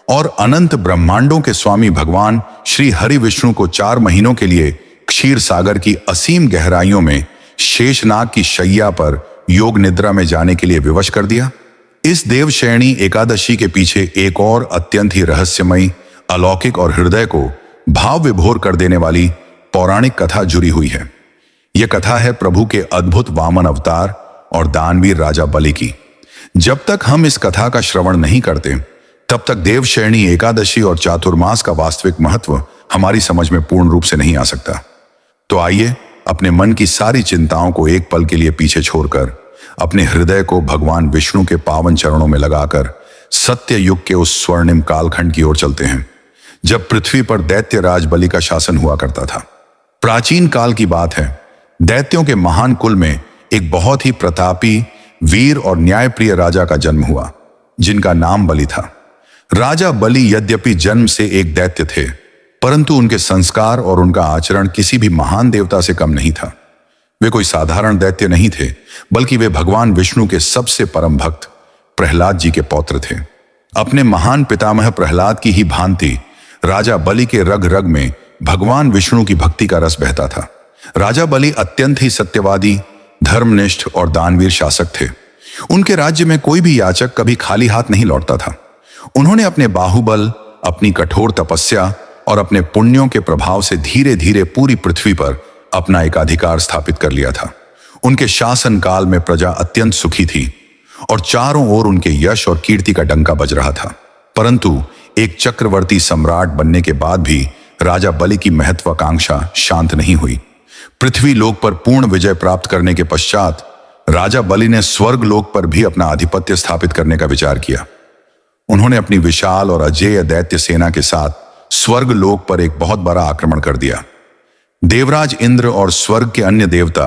और अनंत ब्रह्मांडों के स्वामी भगवान श्री हरि विष्णु को 4 महीनों के लिए क्षीर सागर की असीम गहराइयों में शेषनाग की शैया पर योग निद्रा में जाने के लिए विवश कर दिया। इस देवशयनी एकादशी के पीछे एक और अत्यंत ही रहस्यमयी, अलौकिक और हृदय को भाव विभोर कर देने वाली पौराणिक कथा जुड़ी हुई है। यह कथा है प्रभु के अद्भुत वामन अवतार और दानवीर राजा बलि की। जब तक हम इस कथा का श्रवण नहीं करते तब तक देवशयनी एकादशी और चातुर्मास का वास्तविक महत्व हमारी समझ में पूर्ण रूप से नहीं आ सकता। तो आइए अपने मन की सारी चिंताओं को एक पल के लिए पीछे छोड़कर अपने हृदय को भगवान विष्णु के पावन चरणों में लगाकर सत्य युग के उस स्वर्णिम कालखंड की ओर चलते हैं जब पृथ्वी पर दैत्य राज बलि का शासन हुआ करता था। प्राचीन काल की बात है। दैत्यों के महान कुल में एक बहुत ही प्रतापी, वीर और न्यायप्रिय राजा का जन्म हुआ जिनका नाम बलि था। राजा बलि यद्यपि जन्म से एक दैत्य थे, परंतु उनके संस्कार और उनका आचरण किसी भी महान देवता से कम नहीं था। वे कोई साधारण दैत्य नहीं थे, बल्कि वे भगवान विष्णु के सबसे परम भक्त प्रहलाद जी के पौत्र थे। अपने महान पितामह प्रहलाद की ही भांति राजा बलि के रग रग में भगवान विष्णु की भक्ति का रस बहता था। राजा बलि अत्यंत ही सत्यवादी, धर्मनिष्ठ और दानवीर शासक थे। उनके राज्य में कोई भी याचक कभी खाली हाथ नहीं लौटता था। उन्होंने अपने बाहुबल, अपनी कठोर तपस्या और अपने पुण्यों के प्रभाव से धीरे धीरे पूरी पृथ्वी पर अपना एकाधिकार स्थापित कर लिया था। उनके शासन काल में प्रजा अत्यंत सुखी थी और चारों ओर उनके यश और कीर्ति का डंका बज रहा था। परंतु एक चक्रवर्ती सम्राट बनने के बाद भी राजा बलि की महत्वाकांक्षा शांत नहीं हुई। पृथ्वी लोक पर पूर्ण विजय प्राप्त करने के पश्चात राजा बलि ने स्वर्ग लोक पर भी अपना आधिपत्य स्थापित करने का विचार किया। उन्होंने अपनी विशाल और अजेय दैत्य सेना के साथ स्वर्ग लोक पर एक बहुत बड़ा आक्रमण कर दिया। देवराज इंद्र और स्वर्ग के अन्य देवता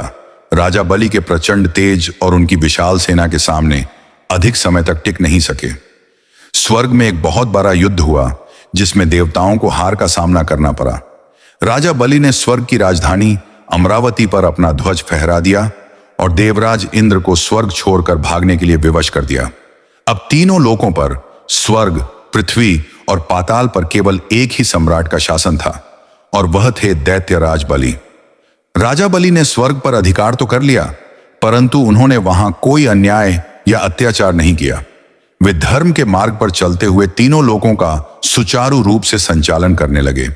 राजा बलि के प्रचंड तेज और उनकी विशाल सेना के सामने अधिक समय तक टिक नहीं सके। स्वर्ग में एक बहुत बड़ा युद्ध हुआ जिसमें देवताओं को हार का सामना करना पड़ा। राजा बलि ने स्वर्ग की राजधानी अमरावती पर अपना ध्वज फहरा दिया और देवराज इंद्र को स्वर्ग छोड़कर भागने के लिए विवश कर दिया। अब तीनों लोकों पर, स्वर्ग, पृथ्वी और पाताल पर केवल एक ही सम्राट का शासन था और वह थे दैत्यराज बलि। राजा बलि ने स्वर्ग पर अधिकार तो कर लिया, परंतु उन्होंने वहां कोई अन्याय या अत्याचार नहीं किया। वे धर्म के मार्ग पर चलते हुए तीनों लोकों का सुचारू रूप से संचालन करने लगे।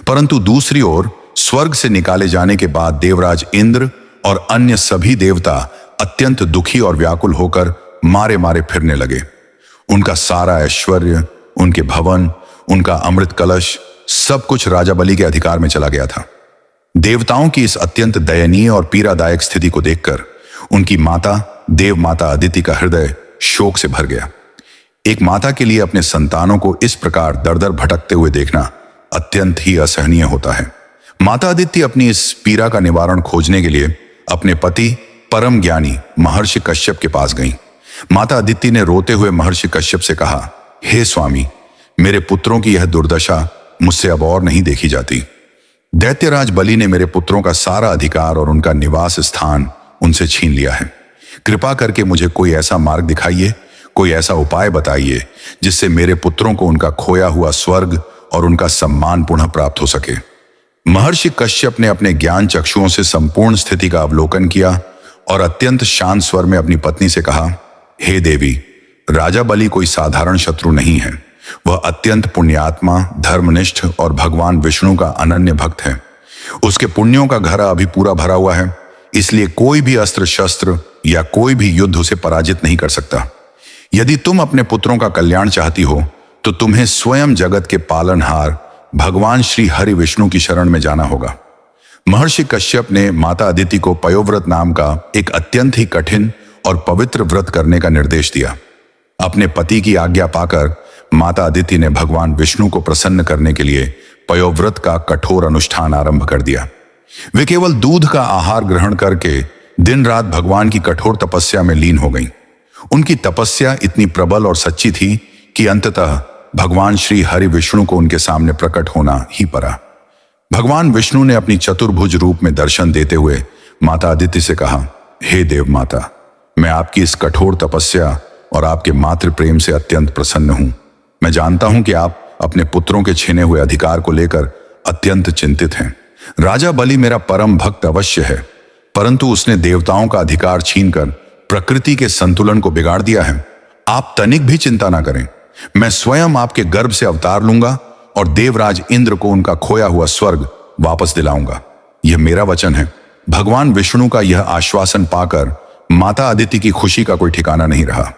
परंतु दूसरी ओर स्वर्ग से निकाले जाने के बाद देवराज इंद्र और अन्य सभी देवता अत्यंत दुखी और व्याकुल होकर मारे मारे फिरने लगे। उनका सारा ऐश्वर्य, उनके भवन, उनका अमृत कलश, सब कुछ राजा बलि के अधिकार में चला गया था। देवताओं की इस अत्यंत दयनीय और पीड़ादायक स्थिति को देखकर उनकी माता, देव माता अदिति का हृदय शोक से भर गया। एक माता के लिए अपने संतानों को इस प्रकार दर दर भटकते हुए देखना अत्यंत ही असहनीय होता है। माता अदिति अपनी इस पीड़ा का निवारण खोजने के लिए अपने पति परम ज्ञानी महर्षि कश्यप के पास गईं। माता अदिति ने रोते हुए महर्षि कश्यप से कहा, हे स्वामी, मेरे पुत्रों की यह दुर्दशा मुझसे अब और नहीं देखी जाती। दैत्यराज बलि ने मेरे पुत्रों का सारा अधिकार और उनका निवास स्थान उनसे छीन लिया है। कृपा करके मुझे कोई ऐसा मार्ग दिखाइए, कोई ऐसा उपाय बताइए जिससे मेरे पुत्रों को उनका खोया हुआ स्वर्ग और उनका सम्मान पुनः प्राप्त हो सके। महर्षि कश्यप ने अपने ज्ञान चक्षुओं से संपूर्ण स्थिति का अवलोकन किया और अत्यंत शांत स्वर में अपनी पत्नी से कहा, हे देवी, राजा बलि कोई साधारण शत्रु नहीं है। वह अत्यंत पुण्यात्मा, धर्मनिष्ठ और भगवान विष्णु का अनन्य भक्त है। उसके पुण्यों का घड़ा अभी पूरा भरा हुआ है, इसलिए कोई भी अस्त्र शस्त्र या कोई भी युद्ध उसे पराजित नहीं कर सकता। यदि तुम अपने पुत्रों का कल्याण चाहती हो तो तुम्हें स्वयं जगत के पालनहार भगवान श्री हरि विष्णु की शरण में जाना होगा। महर्षि कश्यप ने माता अदिति को पयोव्रत नाम का एक अत्यंत ही कठिन और पवित्र व्रत करने का निर्देश दिया। अपने पति की आज्ञा पाकर माता अदिति ने भगवान विष्णु को प्रसन्न करने के लिए पयोव्रत का कठोर अनुष्ठान आरंभ कर दिया। वे केवल दूध का आहार ग्रहण करके दिन रात भगवान की कठोर तपस्या में लीन हो गईं। उनकी तपस्या इतनी प्रबल और सच्ची थी कि अंततः भगवान श्री हरि विष्णु को उनके सामने प्रकट होना ही पड़ा। भगवान विष्णु ने अपनी चतुर्भुज रूप में दर्शन देते हुए माता अदिति से कहा, हे देव माता, मैं आपकी इस कठोर तपस्या और आपके मातृ प्रेम से अत्यंत प्रसन्न हूं। मैं जानता हूं कि आप अपने पुत्रों के छीने हुए अधिकार को लेकर अत्यंत चिंतित हैं। राजा बलि मेरा परम भक्त अवश्य है, परंतु उसने देवताओं का अधिकार छीनकर प्रकृति के संतुलन को बिगाड़ दिया है। आप तनिक भी चिंता ना करें, मैं स्वयं आपके गर्भ से अवतार लूंगा और देवराज इंद्र को उनका खोया हुआ स्वर्ग वापस दिलाऊंगा। यह मेरा वचन है। भगवान विष्णु का यह आश्वासन पाकर माता अदिति की खुशी का कोई ठिकाना नहीं रहा।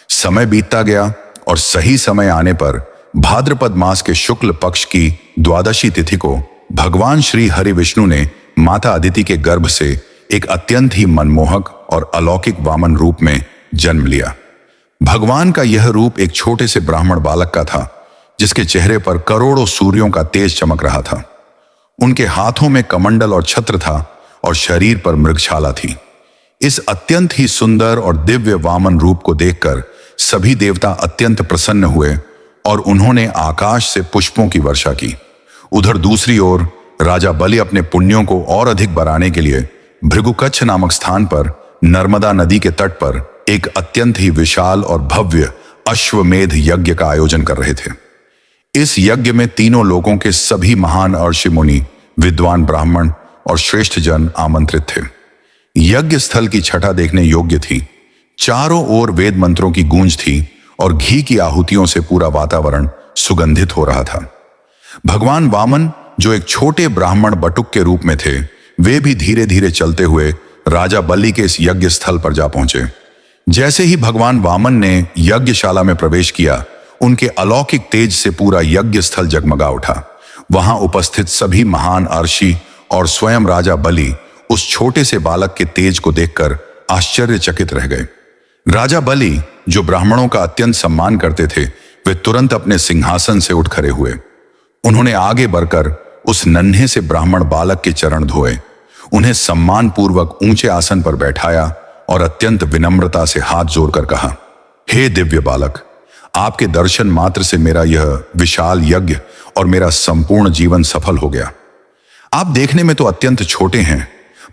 समय बीतता गया और सही समय आने पर भाद्रपद मास के शुक्ल पक्ष की द्वादशी तिथि को भगवान श्री हरि विष्णु ने माता अदिति के गर्भ से एक अत्यंत ही मनमोहक और अलौकिक वामन रूप में जन्म लिया। भगवान का यह रूप एक छोटे से ब्राह्मण बालक का था, जिसके चेहरे पर करोड़ों सूर्यों का तेज चमक रहा था। उनके हाथों में कमंडल और छत्र था और शरीर पर मृगशाला थी। इस अत्यंत ही सुंदर और दिव्य वामन रूप को देखकर सभी देवता अत्यंत प्रसन्न हुए और उन्होंने आकाश से पुष्पों की वर्षा की। उधर दूसरी ओर राजा बलि अपने पुण्यों को और अधिक बढ़ाने के लिए भृगुकच्छ नामक स्थान पर नर्मदा नदी के तट पर एक अत्यंत ही विशाल और भव्य अश्वमेध यज्ञ का आयोजन कर रहे थे। इस यज्ञ में तीनों लोगों के सभी महान ऋषि मुनि, विद्वान ब्राह्मण और श्रेष्ठ जन आमंत्रित थे। यज्ञ स्थल की छटा देखने योग्य थी। चारों ओर वेद मंत्रों की गूंज थी और घी की आहुतियों से पूरा वातावरण सुगंधित हो रहा था। भगवान वामन, जो एक छोटे ब्राह्मण बटुक के रूप में थे, वे भी धीरे धीरे चलते हुए राजा बलि के इस यज्ञ स्थल पर जा पहुंचे। जैसे ही भगवान वामन ने यज्ञशाला में प्रवेश किया, उनके अलौकिक तेज से पूरा यज्ञ स्थल जगमगा उठा। वहां उपस्थित सभी महान ऋषि और स्वयं राजा बलि उस छोटे से बालक के तेज को देखकर आश्चर्यचकित रह गए। राजा बलि, जो ब्राह्मणों का अत्यंत सम्मान करते थे, वे तुरंत अपने सिंहासन से उठ खड़े हुए। उन्होंने आगे बढ़कर उस नन्हे से ब्राह्मण बालक के चरण धोए, उन्हें सम्मान पूर्वक ऊंचे आसन पर बैठाया और अत्यंत विनम्रता से हाथ जोड़कर कहा, हे दिव्य बालक, आपके दर्शन मात्र से मेरा यह विशाल यज्ञ और मेरा संपूर्ण जीवन सफल हो गया। आप देखने में तो अत्यंत छोटे हैं,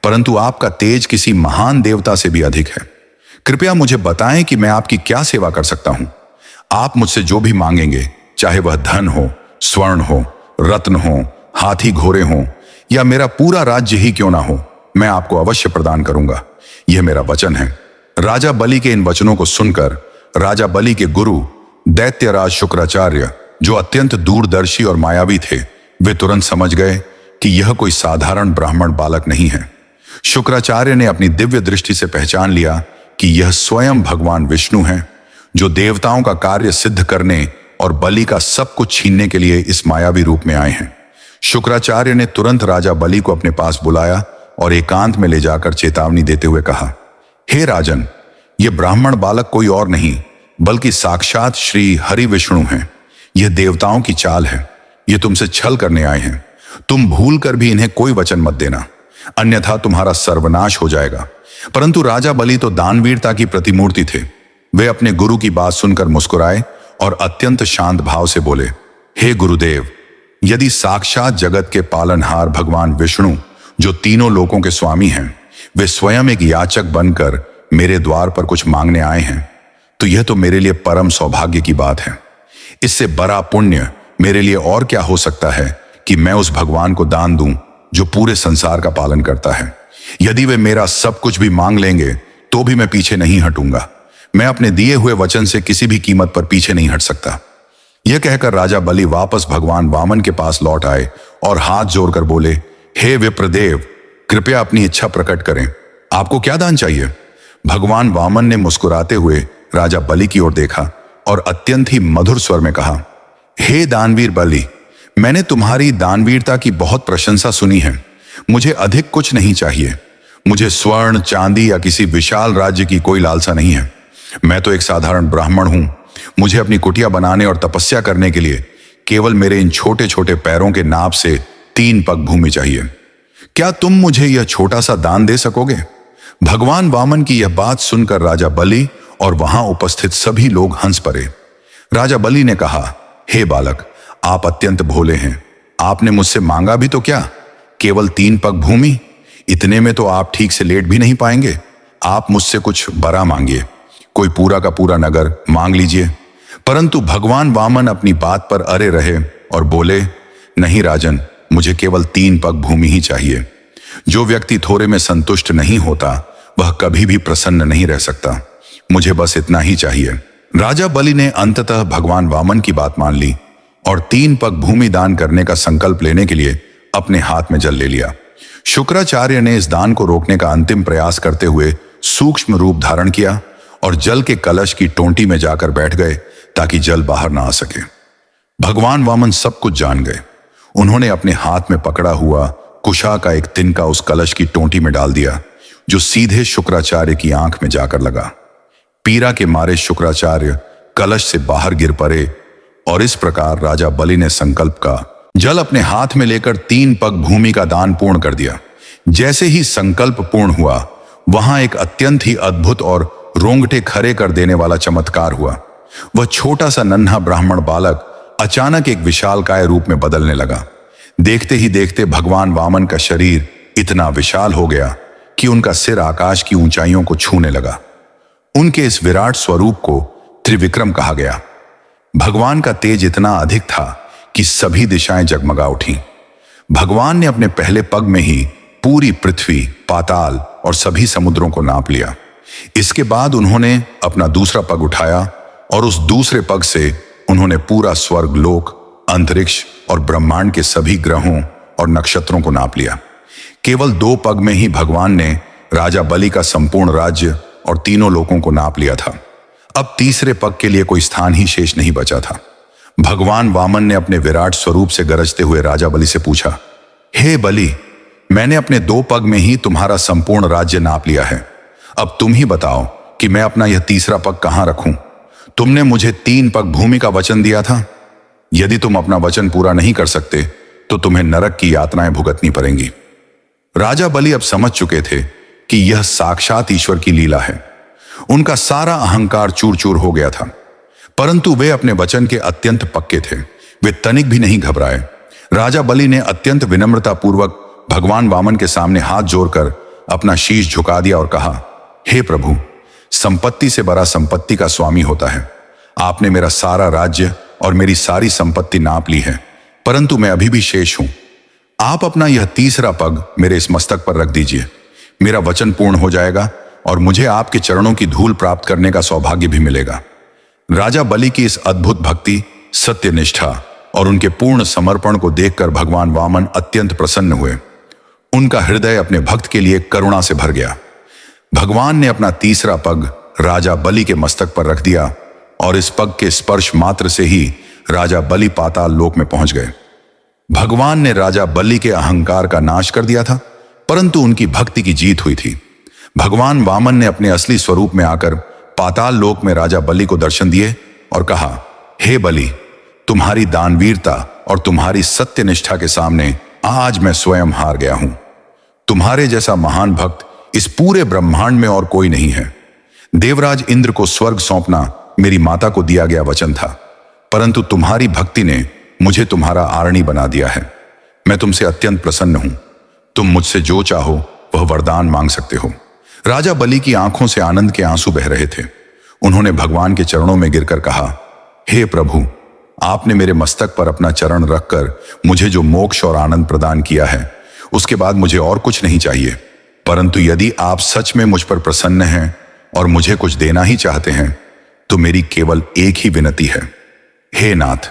परंतु आपका तेज किसी महान देवता से भी अधिक है। कृपया मुझे बताएं कि मैं आपकी क्या सेवा कर सकता हूं। आप मुझसे जो भी मांगेंगे, चाहे वह धन हो, स्वर्ण हो, रत्न हो, हाथी घोड़े हो या मेरा पूरा राज्य ही क्यों ना हो, मैं आपको अवश्य प्रदान करूंगा। यह मेरा वचन है। राजा बलि के इन वचनों को सुनकर राजा बलि के गुरु दैत्यराज शुक्राचार्य, जो अत्यंत दूरदर्शी और मायावी थे, वे तुरंत समझ गए कि यह कोई साधारण ब्राह्मण बालक नहीं है। शुक्राचार्य ने अपनी दिव्य दृष्टि से पहचान लिया कि यह स्वयं भगवान विष्णु हैं, जो देवताओं का कार्य सिद्ध करने और बलि का सब कुछ छीनने के लिए इस मायावी रूप में आए हैं। शुक्राचार्य ने तुरंत राजा बलि को अपने पास बुलाया और एकांत में ले जाकर चेतावनी देते हुए कहा, हे राजन, यह ब्राह्मण बालक कोई और नहीं बल्कि साक्षात श्री हरि विष्णु हैं। यह देवताओं की चाल है। यह तुमसे छल करने आए हैं। तुम भूल कर भी इन्हें कोई वचन मत देना, अन्यथा तुम्हारा सर्वनाश हो जाएगा। परंतु राजा बलि तो दानवीरता की प्रतिमूर्ति थे। वे अपने गुरु की बात सुनकर मुस्कुराए और अत्यंत शांत भाव से बोले, हे गुरुदेव, यदि साक्षात जगत के पालनहार भगवान विष्णु, जो तीनों लोकों के स्वामी हैं, वे स्वयं एक याचक बनकर मेरे द्वार पर कुछ मांगने आए हैं, तो यह तो मेरे लिए परम सौभाग्य की बात है। इससे बड़ा पुण्य मेरे लिए और क्या हो सकता है कि मैं उस भगवान को दान दूं जो पूरे संसार का पालन करता है। यदि वे मेरा सब कुछ भी मांग लेंगे तो भी मैं पीछे नहीं हटूंगा। मैं अपने दिए हुए वचन से किसी भी कीमत पर पीछे नहीं हट सकता। यह कहकर राजा बलि वापस भगवान वामन के पास लौट आए और हाथ जोड़कर बोले, हे विप्रदेव, कृपया अपनी इच्छा प्रकट करें। आपको क्या दान चाहिए? भगवान वामन ने मुस्कुराते हुए राजा बलि की ओर देखा और अत्यंत ही मधुर स्वर में कहा, हे दानवीर बलि, मैंने तुम्हारी दानवीरता की बहुत प्रशंसा सुनी है। मुझे अधिक कुछ नहीं चाहिए। मुझे स्वर्ण, चांदी या किसी विशाल राज्य की कोई लालसा नहीं है। मैं तो एक साधारण ब्राह्मण हूं। मुझे अपनी कुटिया बनाने और तपस्या करने के लिए केवल मेरे इन छोटे छोटे पैरों के नाप से 3 पग भूमि चाहिए। क्या तुम मुझे यह छोटा सा दान दे सकोगे? भगवान वामन की यह बात सुनकर राजा बलि और वहां उपस्थित सभी लोग हंस पड़े। राजा बलि ने कहा, हे बालक, आप अत्यंत भोले हैं। आपने मुझसे मांगा भी तो क्या? केवल 3 पग भूमि। इतने में तो आप ठीक से लेट भी नहीं पाएंगे। आप मुझसे कुछ बड़ा मांगिए, कोई पूरा का पूरा नगर मांग लीजिए। परंतु भगवान वामन अपनी बात पर अड़े रहे और बोले, नहीं राजन, मुझे केवल 3 पग भूमि ही चाहिए। जो व्यक्ति थोड़े में संतुष्ट नहीं होता वह कभी भी प्रसन्न नहीं रह सकता। मुझे बस इतना ही चाहिए। राजा बलि ने अंततः भगवान वामन की बात मान ली और 3 पग भूमि दान करने का संकल्प लेने के लिए अपने हाथ में जल ले लिया। शुक्राचार्य ने इस दान को रोकने का अंतिम प्रयास करते हुए सूक्ष्म रूप धारण किया और जल के कलश की टोंटी में जाकर बैठ गए ताकि जल बाहर ना आ सके। भगवान वामन सब कुछ जान गए। उन्होंने अपने हाथ में पकड़ा हुआ कुशा का एक तिनका उस कलश की टोंटी में डाल दिया, जो सीधे शुक्राचार्य की आंख में जाकर लगा। पीड़ा के मारे शुक्राचार्य कलश से बाहर गिर पड़े और इस प्रकार राजा बलि ने संकल्प का जल अपने हाथ में लेकर 3 पग भूमि का दान पूर्ण कर दिया। जैसे ही संकल्प पूर्ण हुआ, वहां एक अत्यंत ही अद्भुत और रोंगटे खड़े कर देने वाला चमत्कार हुआ। वह छोटा सा नन्हा ब्राह्मण बालक अचानक एक विशालकाय रूप में बदलने लगा। देखते ही देखते भगवान वामन का शरीर इतना विशाल हो गया कि उनका सिर आकाश की ऊंचाइयों को छूने लगा। उनके इस विराट स्वरूप को त्रिविक्रम कहा गया। भगवान का तेज इतना अधिक था कि सभी दिशाएं जगमगा उठी। भगवान ने अपने पहले पग में ही पूरी पृथ्वी, पाताल और सभी समुद्रों को नाप लिया। इसके बाद उन्होंने अपना दूसरा पग उठाया और उस दूसरे पग से उन्होंने पूरा स्वर्ग लोक, अंतरिक्ष और ब्रह्मांड के सभी ग्रहों और नक्षत्रों को नाप लिया। केवल 2 पग में ही भगवान ने राजा बलि का संपूर्ण राज्य और तीनों लोकों को नाप लिया था। अब तीसरे पग के लिए कोई स्थान ही शेष नहीं बचा था। भगवान वामन ने अपने विराट स्वरूप से गरजते हुए राजा बलि से पूछा, हे बलि, मैंने अपने 2 पग में ही तुम्हारा संपूर्ण राज्य नाप लिया है। अब तुम ही बताओ कि मैं अपना यह तीसरा पग कहां रखूं? तुमने मुझे 3 पग भूमि का वचन दिया था। यदि तुम अपना वचन पूरा नहीं कर सकते तो तुम्हें नरक की यातनाएं भुगतनी पड़ेंगी। राजा बलि अब समझ चुके थे कि यह साक्षात ईश्वर की लीला है। उनका सारा अहंकार चूर चूर हो गया था, परंतु वे अपने वचन के अत्यंत पक्के थे। वे तनिक भी नहीं घबराए। राजा बलि ने अत्यंत विनम्रता पूर्वक भगवान वामन के सामने हाथ जोड़कर अपना शीश झुका दिया और कहा, हे प्रभु, संपत्ति से बड़ा संपत्ति का स्वामी होता है। आपने मेरा सारा राज्य और मेरी सारी संपत्ति नाप ली है, परंतु मैं अभी भी शेष हूं। आप अपना यह तीसरा पग मेरे इस मस्तक पर रख दीजिए। मेरा वचन पूर्ण हो जाएगा और मुझे आपके चरणों की धूल प्राप्त करने का सौभाग्य भी मिलेगा। राजा बलि की इस अद्भुत भक्ति, सत्यनिष्ठा और उनके पूर्ण समर्पण को देखकर भगवान वामन अत्यंत प्रसन्न हुए। उनका हृदय अपने भक्त के लिए करुणा से भर गया। भगवान ने अपना तीसरा पग राजा बलि के मस्तक पर रख दिया और इस पग के स्पर्श मात्र से ही राजा बलि पाताल लोक में पहुंच गए। भगवान ने राजा बलि के अहंकार का नाश कर दिया था, परंतु उनकी भक्ति की जीत हुई थी। भगवान वामन ने अपने असली स्वरूप में आकर पाताल लोक में राजा बलि को दर्शन दिए और कहा, हे बलि, तुम्हारी दानवीरता और तुम्हारी सत्यनिष्ठा के सामने आज मैं स्वयं हार गया हूं। तुम्हारे जैसा महान भक्त इस पूरे ब्रह्मांड में और कोई नहीं है। देवराज इंद्र को स्वर्ग सौंपना मेरी माता को दिया गया वचन था, परंतु तुम्हारी भक्ति ने मुझे तुम्हारा आरणी बना दिया है। मैं तुमसे अत्यंत प्रसन्न हूं। तुम मुझसे जो चाहो वह वरदान मांग सकते हो। राजा बलि की आंखों से आनंद के आंसू बह रहे थे। उन्होंने भगवान के चरणों में गिरकर कहा, हे प्रभु, आपने मेरे मस्तक पर अपना चरण रखकर मुझे जो मोक्ष और आनंद प्रदान किया है, उसके बाद मुझे और कुछ नहीं चाहिए। परंतु यदि आप सच में मुझ पर प्रसन्न हैं और मुझे कुछ देना ही चाहते हैं, तो मेरी केवल एक ही विनती है। हे नाथ,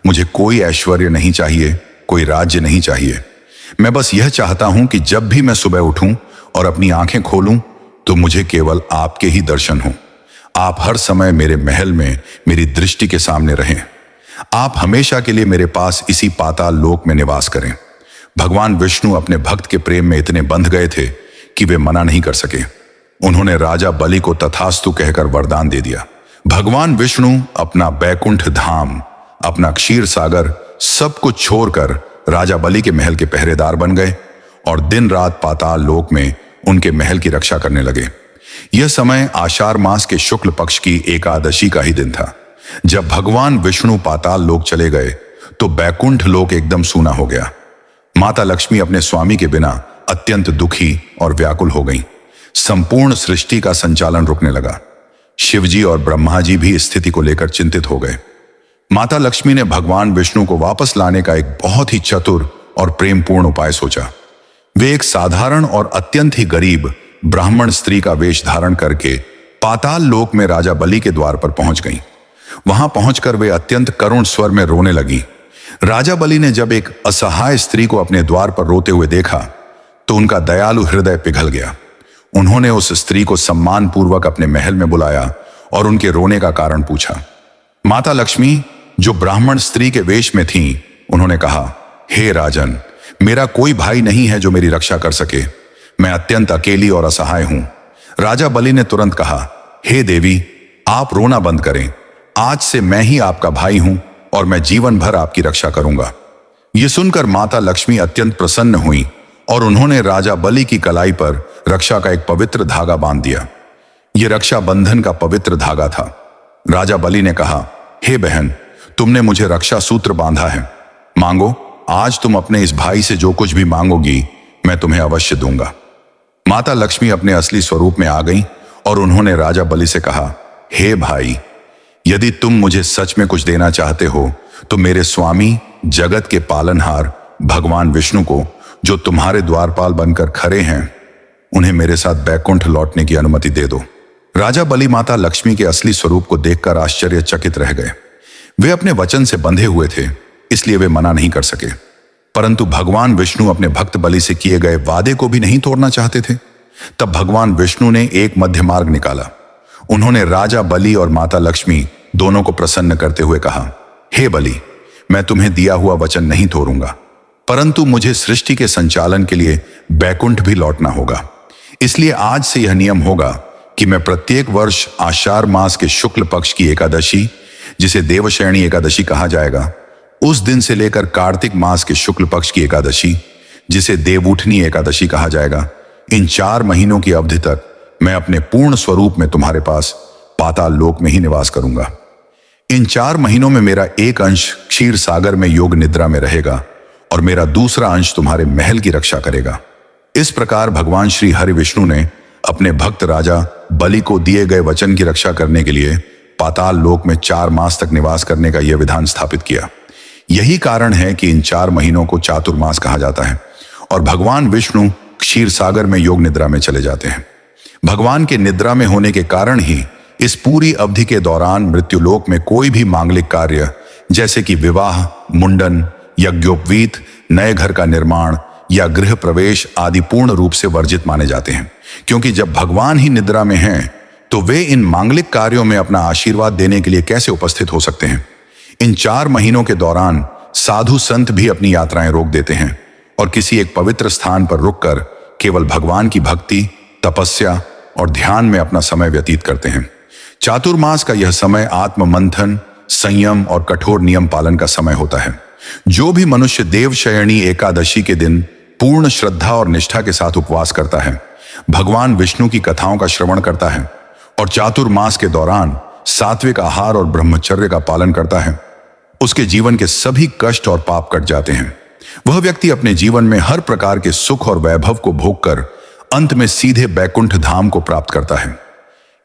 मुझे कोई ऐश्वर्य नहीं चाहिए, कोई राज्य नहीं चाहिए। मैं बस यह चाहता हूं कि जब भी मैं सुबह उठूं और अपनी आंखें खोलूं तो मुझे केवल आपके ही दर्शन हों। आप हर समय मेरे महल में मेरी दृष्टि के सामने रहें। आप हमेशा के लिए मेरे पास इसी पाताल लोक में निवास करें। भगवान विष्णु अपने भक्त के प्रेम में इतने बंध गए थे कि वे मना नहीं कर सके। उन्होंने राजा बलि को तथास्तु कहकर वरदान दे दिया। भगवान विष्णु अपना बैकुंठ धाम, अपना क्षीर सागर सब कुछ छोड़कर राजा बलि के महल के पहरेदार बन गए और दिन रात पाताल लोक में उनके महल की रक्षा करने लगे। यह समय आषाढ़ मास के शुक्ल पक्ष की एकादशी का ही दिन था। जब भगवान विष्णु पाताल लोक चले गए तो बैकुंठ लोक एकदम सूना हो गया। माता लक्ष्मी अपने स्वामी के बिना अत्यंत दुखी और व्याकुल हो गईं। संपूर्ण सृष्टि का संचालन रुकने लगा। शिवजी और ब्रह्मा जी भी इस स्थिति को लेकर चिंतित हो गए। माता लक्ष्मी ने भगवान विष्णु को वापस लाने का एक बहुत ही चतुर और प्रेमपूर्ण उपाय सोचा। वे एक साधारण और अत्यंत ही गरीब ब्राह्मण स्त्री का वेश धारण करके पाताल लोक में राजा बलि के द्वार पर पहुंच गईं। वहां पहुंचकर वे अत्यंत करुण स्वर में रोने लगी। राजा बलि ने जब एक असहाय स्त्री को अपने द्वार पर रोते हुए देखा तो उनका दयालु हृदय पिघल गया। उन्होंने उस स्त्री को सम्मानपूर्वक अपने महल में बुलाया और उनके रोने का कारण पूछा। माता लक्ष्मी, जो ब्राह्मण स्त्री के वेश में थीं, उन्होंने कहा, हे राजन, मेरा कोई भाई नहीं है जो मेरी रक्षा कर सके। मैं अत्यंत अकेली और असहाय हूं। राजा बलि ने तुरंत कहा, हे देवी, आप रोना बंद करें। आज से मैं ही आपका भाई हूं और मैं जीवन भर आपकी रक्षा करूंगा। यह सुनकर माता लक्ष्मी अत्यंत प्रसन्न हुई और उन्होंने राजा बलि की कलाई पर रक्षा का एक पवित्र धागा बांध दिया। यह रक्षा बंधन का पवित्र धागा था। राजा बलि ने कहा, हे बहन, तुमने मुझे रक्षा सूत्र बांधा है। मांगो, आज तुम अपने इस भाई से जो कुछ भी मांगोगी मैं तुम्हें अवश्य दूंगा। माता लक्ष्मी अपने असली स्वरूप में आ गईं और उन्होंने राजा बलि से कहा, हे भाई, यदि तुम मुझे सच में कुछ देना चाहते हो तो मेरे स्वामी, जगत के पालनहार भगवान विष्णु को, जो तुम्हारे द्वारपाल बनकर खड़े हैं, उन्हें मेरे साथ बैकुंठ लौटने की अनुमति दे दो। राजा बलि माता लक्ष्मी के असली स्वरूप को देखकर आश्चर्यचकित रह गए। वे अपने वचन से बंधे हुए थे, इसलिए वे मना नहीं कर सके। परंतु भगवान विष्णु अपने भक्त बलि से किए गए वादे को भी नहीं तोड़ना चाहते थे। तब भगवान विष्णु ने एक मध्य मार्ग निकाला। उन्होंने राजा बलि और माता लक्ष्मी दोनों को प्रसन्न करते हुए कहा, हे बलि, मैं तुम्हें दिया हुआ वचन नहीं तोड़ूंगा, परंतु मुझे सृष्टि के संचालन के लिए बैकुंठ भी लौटना होगा। इसलिए आज से यह नियम होगा कि मैं प्रत्येक वर्ष आषाढ़ मास के शुक्ल पक्ष की एकादशी, जिसे देवशयनी एकादशी कहा जाएगा, उस दिन से लेकर कार्तिक मास के शुक्ल पक्ष की एकादशी, जिसे देवउठनी एकादशी कहा जाएगा, इन 4 महीनों की अवधि तक मैं अपने पूर्ण स्वरूप में तुम्हारे पास पाताल लोक में ही निवास करूंगा। इन 4 महीनों में मेरा एक अंश क्षीर सागर में योग निद्रा में रहेगा और मेरा दूसरा अंश तुम्हारे महल की रक्षा करेगा। इस प्रकार भगवान श्री हरि विष्णु ने अपने भक्त राजा बलि को दिए गए वचन की रक्षा करने के लिए पाताल लोक में 4 मास तक निवास करने का यह विधान स्थापित किया। यही कारण है कि इन 4 महीनों को चातुर्मास कहा जाता है और भगवान विष्णु क्षीर सागर में योग निद्रा में चले जाते हैं। भगवान के निद्रा में होने के कारण ही इस पूरी अवधि के दौरान मृत्युलोक में कोई भी मांगलिक कार्य, जैसे कि विवाह, मुंडन, यज्ञोपवीत, नए घर का निर्माण या गृह प्रवेश आदि पूर्ण रूप से वर्जित माने जाते हैं, क्योंकि जब भगवान ही निद्रा में हैं तो वे इन मांगलिक कार्यों में अपना आशीर्वाद देने के लिए कैसे उपस्थित हो सकते हैं। इन 4 महीनों के दौरान साधु संत भी अपनी यात्राएं रोक देते हैं और किसी एक पवित्र स्थान पर रुककर केवल भगवान की भक्ति, तपस्या और ध्यान में अपना समय व्यतीत करते हैं। चातुर्मास का यह समय आत्म मंथन, संयम और कठोर नियम पालन का समय होता है। जो भी मनुष्य देवशयनी एकादशी के दिन पूर्ण श्रद्धा और निष्ठा के साथ उपवास करता है, भगवान विष्णु की कथाओं का श्रवण करता है और चातुर्मास के दौरान सात्विक आहार और ब्रह्मचर्य का पालन करता है, उसके जीवन के सभी कष्ट और पाप कट जाते हैं। वह व्यक्ति अपने जीवन में हर प्रकार के सुख और वैभव को भोगकर अंत में सीधे बैकुंठ धाम को प्राप्त करता है।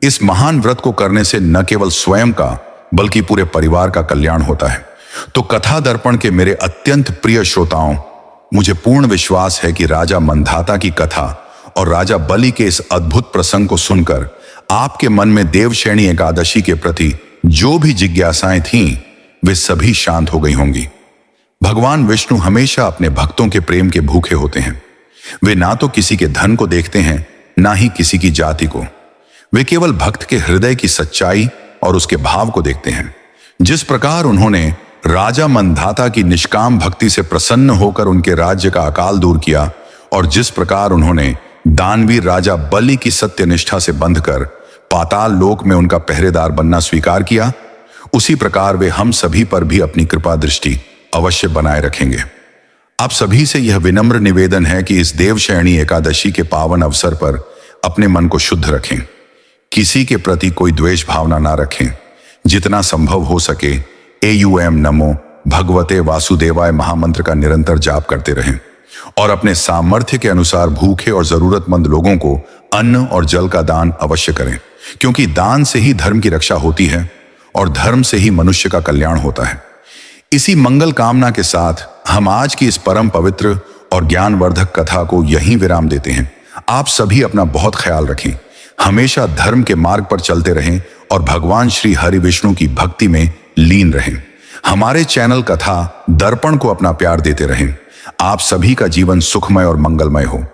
इस महान व्रत को करने से न केवल स्वयं का बल्कि पूरे परिवार का कल्याण होता है। तो कथा दर्पण के मेरे अत्यंत प्रिय श्रोताओं, मुझे पूर्ण विश्वास है कि राजा मंधाता की कथा और राजा बलि के इस अद्भुत प्रसंग को सुनकर आपके मन में देवशयनी एकादशी के प्रति जो भी जिज्ञासाएं थीं, वे सभी शांत हो गई होंगी। भगवान विष्णु हमेशा अपने भक्तों के प्रेम के भूखे होते हैं। वे ना तो किसी के धन को देखते हैं, ना ही किसी की जाति को। वे केवल भक्त के हृदय की सच्चाई और उसके भाव को देखते हैं। जिस प्रकार उन्होंने राजा मंधाता की निष्काम भक्ति से प्रसन्न होकर उनके राज्य का अकाल दूर किया और जिस प्रकार उन्होंने दानवीर राजा बलि की सत्यनिष्ठा से बंधकर पाताल लोक में उनका पहरेदार बनना स्वीकार किया, उसी प्रकार वे हम सभी पर भी अपनी कृपा दृष्टि अवश्य बनाए रखेंगे। आप सभी से यह विनम्र निवेदन है कि इस देवशयनी एकादशी के पावन अवसर पर अपने मन को शुद्ध रखें, किसी के प्रति कोई द्वेष भावना ना रखें। जितना संभव हो सके AUM नमो भगवते वासुदेवाय महामंत्र का निरंतर जाप करते रहें और अपने सामर्थ्य के अनुसार भूखे और जरूरतमंद लोगों को अन्न और जल का दान अवश्य करें, क्योंकि दान से ही धर्म की रक्षा होती है और धर्म से ही मनुष्य का कल्याण होता है। इसी मंगल कामना के साथ हम आज की इस परम पवित्र और ज्ञानवर्धक कथा को यहीं विराम देते हैं। आप सभी अपना बहुत ख्याल रखें, हमेशा धर्म के मार्ग पर चलते रहें और भगवान श्री हरि विष्णु की भक्ति में लीन रहें। हमारे चैनल कथा दर्पण को अपना प्यार देते रहें। आप सभी का जीवन सुखमय और मंगलमय हो,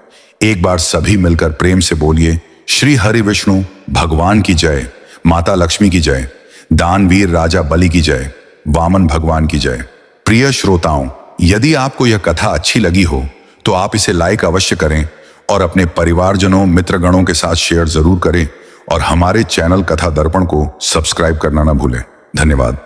एक बार सभी मिलकर प्रेम से बोलिए, श्री हरि विष्णु भगवान की जय, माता लक्ष्मी की जय, दानवीर राजा बलि की जय, वामन भगवान की जय। प्रिय श्रोताओं, यदि आपको यह कथा अच्छी लगी हो तो आप इसे लाइक अवश्य करें और अपने परिवारजनों मित्रगणों के साथ शेयर जरूर करें और हमारे चैनल कथा दर्पण को सब्सक्राइब करना ना भूलें। धन्यवाद।